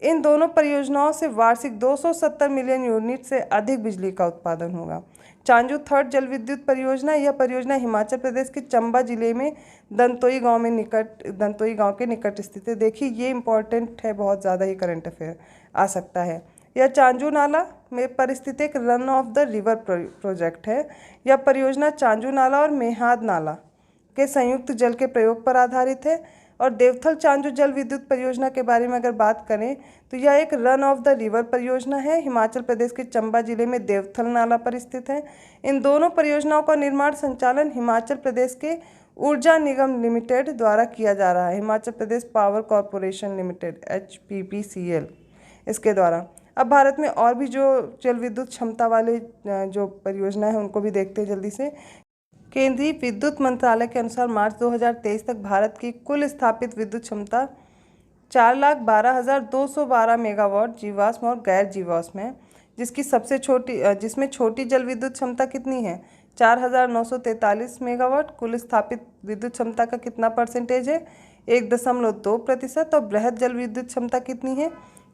इन दोनों परियोजनाओं से वार्षिक 270 मिलियन यूनिट से अधिक बिजली का उत्पादन होगा। चांजू थर्ड जल विद्युत परियोजना, यह परियोजना हिमाचल प्रदेश के चंबा जिले में दंतोई गांव के निकट स्थित है। देखिए ये इंपॉर्टेंट है, बहुत ज़्यादा ही करंट अफेयर आ सकता है। यह चांजू नाला में पर स्थित एक run of the river project है। यह परियोजना चांजू नाला और मेहाद नाला के संयुक्त जल के प्रयोग पर आधारित है। और देवथल चांजू जल विद्युत परियोजना के बारे में अगर बात करें तो यह एक रन ऑफ द रिवर परियोजना है। हिमाचल प्रदेश के चंबा जिले में देवथल नाला पर स्थित है। इन दोनों परियोजनाओं का निर्माण संचालन हिमाचल प्रदेश के ऊर्जा निगम लिमिटेड द्वारा किया जा रहा है। Himachal Pradesh power corporation limited HPPCL इसके द्वारा। अब भारत में और भी जो जल विद्युत क्षमता वाले जो परियोजना है उनको भी देखते हैं जल्दी से। केंद्रीय विद्युत मंत्रालय के अनुसार मार्च 2023 तक भारत की कुल स्थापित विद्युत क्षमता 4,12,212 मेगावाट जीवाश्म और गैर जीवाश्म है, जिसमें छोटी जल विद्युत क्षमता कितनी है 4,943 मेगावाट। कुल स्थापित विद्युत क्षमता का कितना परसेंटेज है 1.2%। और बृहद जल विद्युत क्षमता कितनी है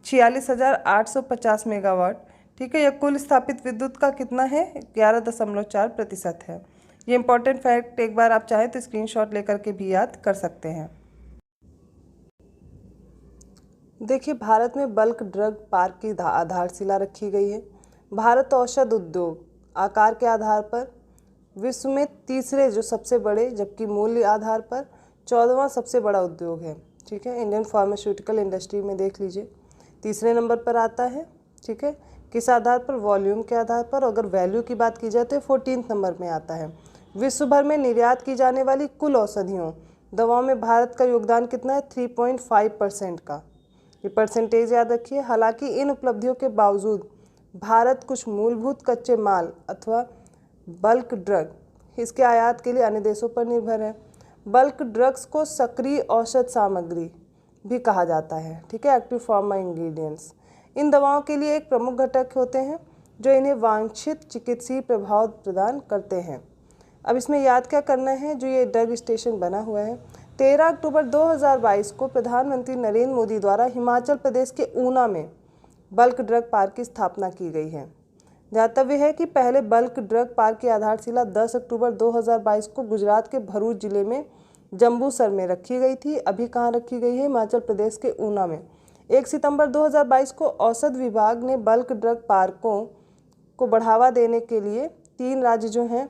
46,850 मेगावाट। ठीक है, यह कुल स्थापित विद्युत का कितना है 11.4% है। ये इंपॉर्टेंट फैक्ट एक बार आप चाहें तो स्क्रीनशॉट लेकर के भी याद कर सकते हैं। देखिए भारत में बल्क ड्रग पार्क की आधारशिला रखी गई है। भारत औषध उद्योग आकार के आधार पर विश्व में तीसरे जो सबसे बड़े, जबकि मूल्य आधार पर 14वां सबसे बड़ा उद्योग है। ठीक है, इंडियन फार्मास्यूटिकल इंडस्ट्री में देख लीजिए तीसरे नंबर पर आता है। ठीक है, किस आधार पर, वॉल्यूम के आधार पर। अगर वैल्यू की बात की जाए तो 14 नंबर में आता है। विश्व भर में निर्यात की जाने वाली कुल औषधियों दवाओं में भारत का योगदान कितना है 3.5% का। ये परसेंटेज याद रखिए। हालांकि इन उपलब्धियों के बावजूद भारत कुछ मूलभूत कच्चे माल अथवा बल्क ड्रग इसके आयात के लिए अन्य देशों पर निर्भर है। बल्क ड्रग्स को सक्रिय औषध सामग्री भी कहा जाता है। ठीक है, एक्टिव फार्मा इंग्रेडिएंट्स इन दवाओं के लिए एक प्रमुख घटक होते हैं जो इन्हें वांछित चिकित्सीय प्रभाव प्रदान करते हैं। अब इसमें याद क्या करना है, जो ये ड्रग स्टेशन बना हुआ है 13 अक्टूबर 2022 को प्रधानमंत्री नरेंद्र मोदी द्वारा हिमाचल प्रदेश के ऊना में बल्क ड्रग पार्क की स्थापना की गई है। ध्यातव्य है कि पहले बल्क ड्रग पार्क की आधारशिला 10 अक्टूबर 2022 को गुजरात के भरूच जिले में जंबूसर में रखी गई थी। अभी कहाँ रखी गई है, हिमाचल प्रदेश के ऊना में। 1 सितंबर 2022 को औषध विभाग ने बल्क ड्रग पार्कों को बढ़ावा देने के लिए 3 राज्य जो हैं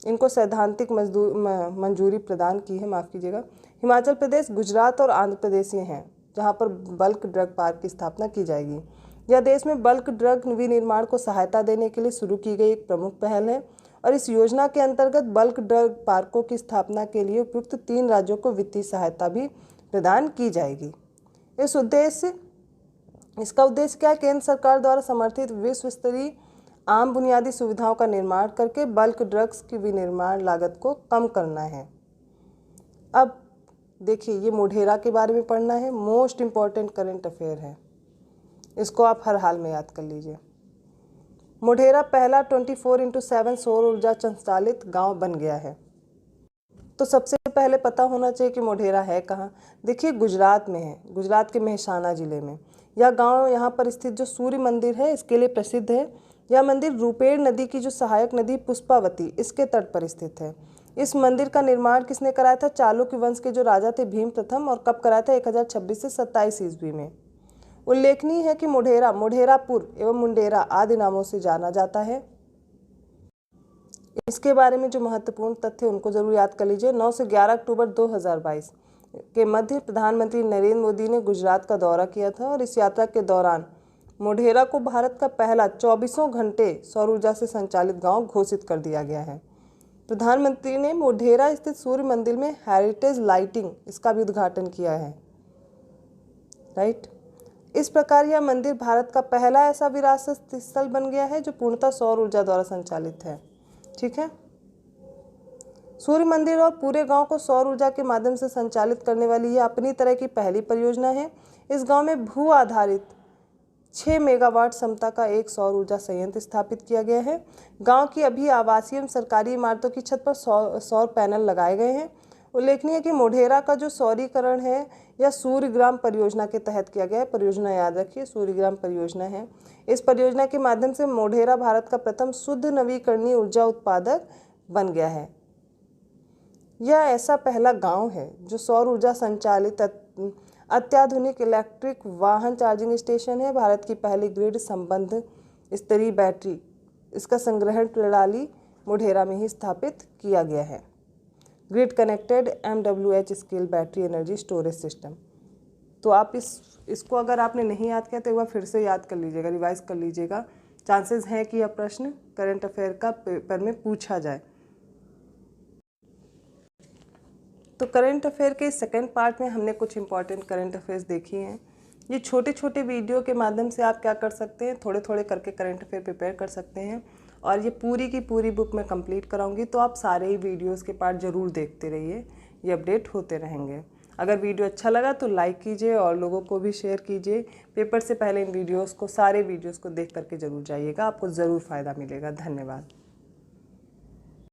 इनको सैद्धांतिक मंजूरी प्रदान की है, माफ़ कीजिएगा। हिमाचल प्रदेश, गुजरात और आंध्र प्रदेश ये हैं जहां पर बल्क ड्रग पार्क की स्थापना की जाएगी। यह देश में बल्क ड्रग विनिर्माण को सहायता देने के लिए शुरू की गई एक प्रमुख पहल है और इस योजना के अंतर्गत बल्क ड्रग पार्कों की स्थापना के लिए उपयुक्त 3 राज्यों को वित्तीय सहायता भी प्रदान की जाएगी। इसका उद्देश्य क्या है, केंद्र सरकार द्वारा समर्थित विश्व स्तरीय आम बुनियादी सुविधाओं का निर्माण करके बल्क ड्रग्स की विनिर्माण लागत को कम करना है। अब देखिए ये मोढेरा के बारे में पढ़ना है, मोस्ट इम्पॉर्टेंट करंट अफेयर है, इसको आप हर हाल में याद कर लीजिए। मोढेरा पहला 24x7 सौर ऊर्जा संचालित गांव बन गया है। तो सबसे पहले पता होना चाहिए कि मोढेरा है कहाँ। देखिए गुजरात में है, गुजरात के मेहसाना जिले में। यह गांव यहाँ पर स्थित जो सूर्य मंदिर है इसके लिए प्रसिद्ध है। यह मंदिर रूपेण नदी की जो सहायक नदी पुष्पावती इसके तट पर स्थित है। इस मंदिर का निर्माण किसने कराया था, चालुक्य वंश के जो राजा थे भीम प्रथम, और कब कराया था 1026 से 27 ईस्वी में। उल्लेखनीय है कि मोढेरा, मोढेरापुर एवं मुंडेरा आदि नामों से जाना जाता है। इसके बारे में जो महत्वपूर्ण तथ्य उनको जरूर याद कर लीजिए। 9 से 11 अक्टूबर 2022 के मध्य प्रधानमंत्री नरेंद्र मोदी ने गुजरात का दौरा किया था और इस यात्रा के दौरान मोढेरा को भारत का पहला 24 घंटे सौर ऊर्जा से संचालित गांव घोषित कर दिया गया है। प्रधानमंत्री ने मोढेरा स्थित सूर्य मंदिर में हेरिटेज लाइटिंग इसका भी उद्घाटन किया है। राइट, इस प्रकार यह मंदिर भारत का पहला ऐसा विरासत स्थल बन गया है जो पूर्णतः सौर ऊर्जा द्वारा संचालित है। ठीक है, सूर्य मंदिर और पूरे गांव को सौर ऊर्जा के माध्यम से संचालित करने वाली यह अपनी तरह की पहली परियोजना है। इस गांव में भू आधारित 6 मेगावाट क्षमता का एक सौर ऊर्जा संयंत्र स्थापित किया गया है। गांव की अभी आवासीय एवं सरकारी इमारतों की छत पर सौर पैनल लगाए गए हैं। उल्लेखनीय है कि मोढेरा का जो सौरीकरण है यह सूर्यग्राम परियोजना के तहत किया गया है। परियोजना याद रखिए, सूर्यग्राम परियोजना है। इस परियोजना के माध्यम से मोढेरा भारत का प्रथम शुद्ध नवीकरणीय ऊर्जा उत्पादक बन गया है। यह ऐसा पहला गांव है जो सौर ऊर्जा संचालित अत्याधुनिक इलेक्ट्रिक वाहन चार्जिंग स्टेशन है। भारत की पहली ग्रिड संबंध स्तरीय बैटरी इसका संग्रहण प्रणाली मोढेरा में ही स्थापित किया गया है। Grid connected MWH scale battery energy storage system. तो आप इसको अगर आपने नहीं याद किया तो एक बार फिर से याद कर लीजिएगा, रिवाइज कर लीजिएगा। चांसेस हैं कि यह प्रश्न करंट अफेयर का पेपर में पूछा जाए। तो करंट अफेयर के सेकंड पार्ट में हमने कुछ इंपॉर्टेंट करंट अफेयर्स देखी हैं। ये छोटे छोटे वीडियो के माध्यम से आप क्या कर सकते हैं, थोड़े थोड़े करके करंट अफेयर प्रिपेयर कर सकते हैं। और ये पूरी की पूरी बुक मैं कंप्लीट कराऊंगी, तो आप सारे ही वीडियोस के पार्ट ज़रूर देखते रहिए, ये अपडेट होते रहेंगे। अगर वीडियो अच्छा लगा तो लाइक कीजिए और लोगों को भी शेयर कीजिए। पेपर से पहले इन वीडियोस को, सारे वीडियोस को देख करके ज़रूर जाइएगा, आपको ज़रूर फ़ायदा मिलेगा। धन्यवाद।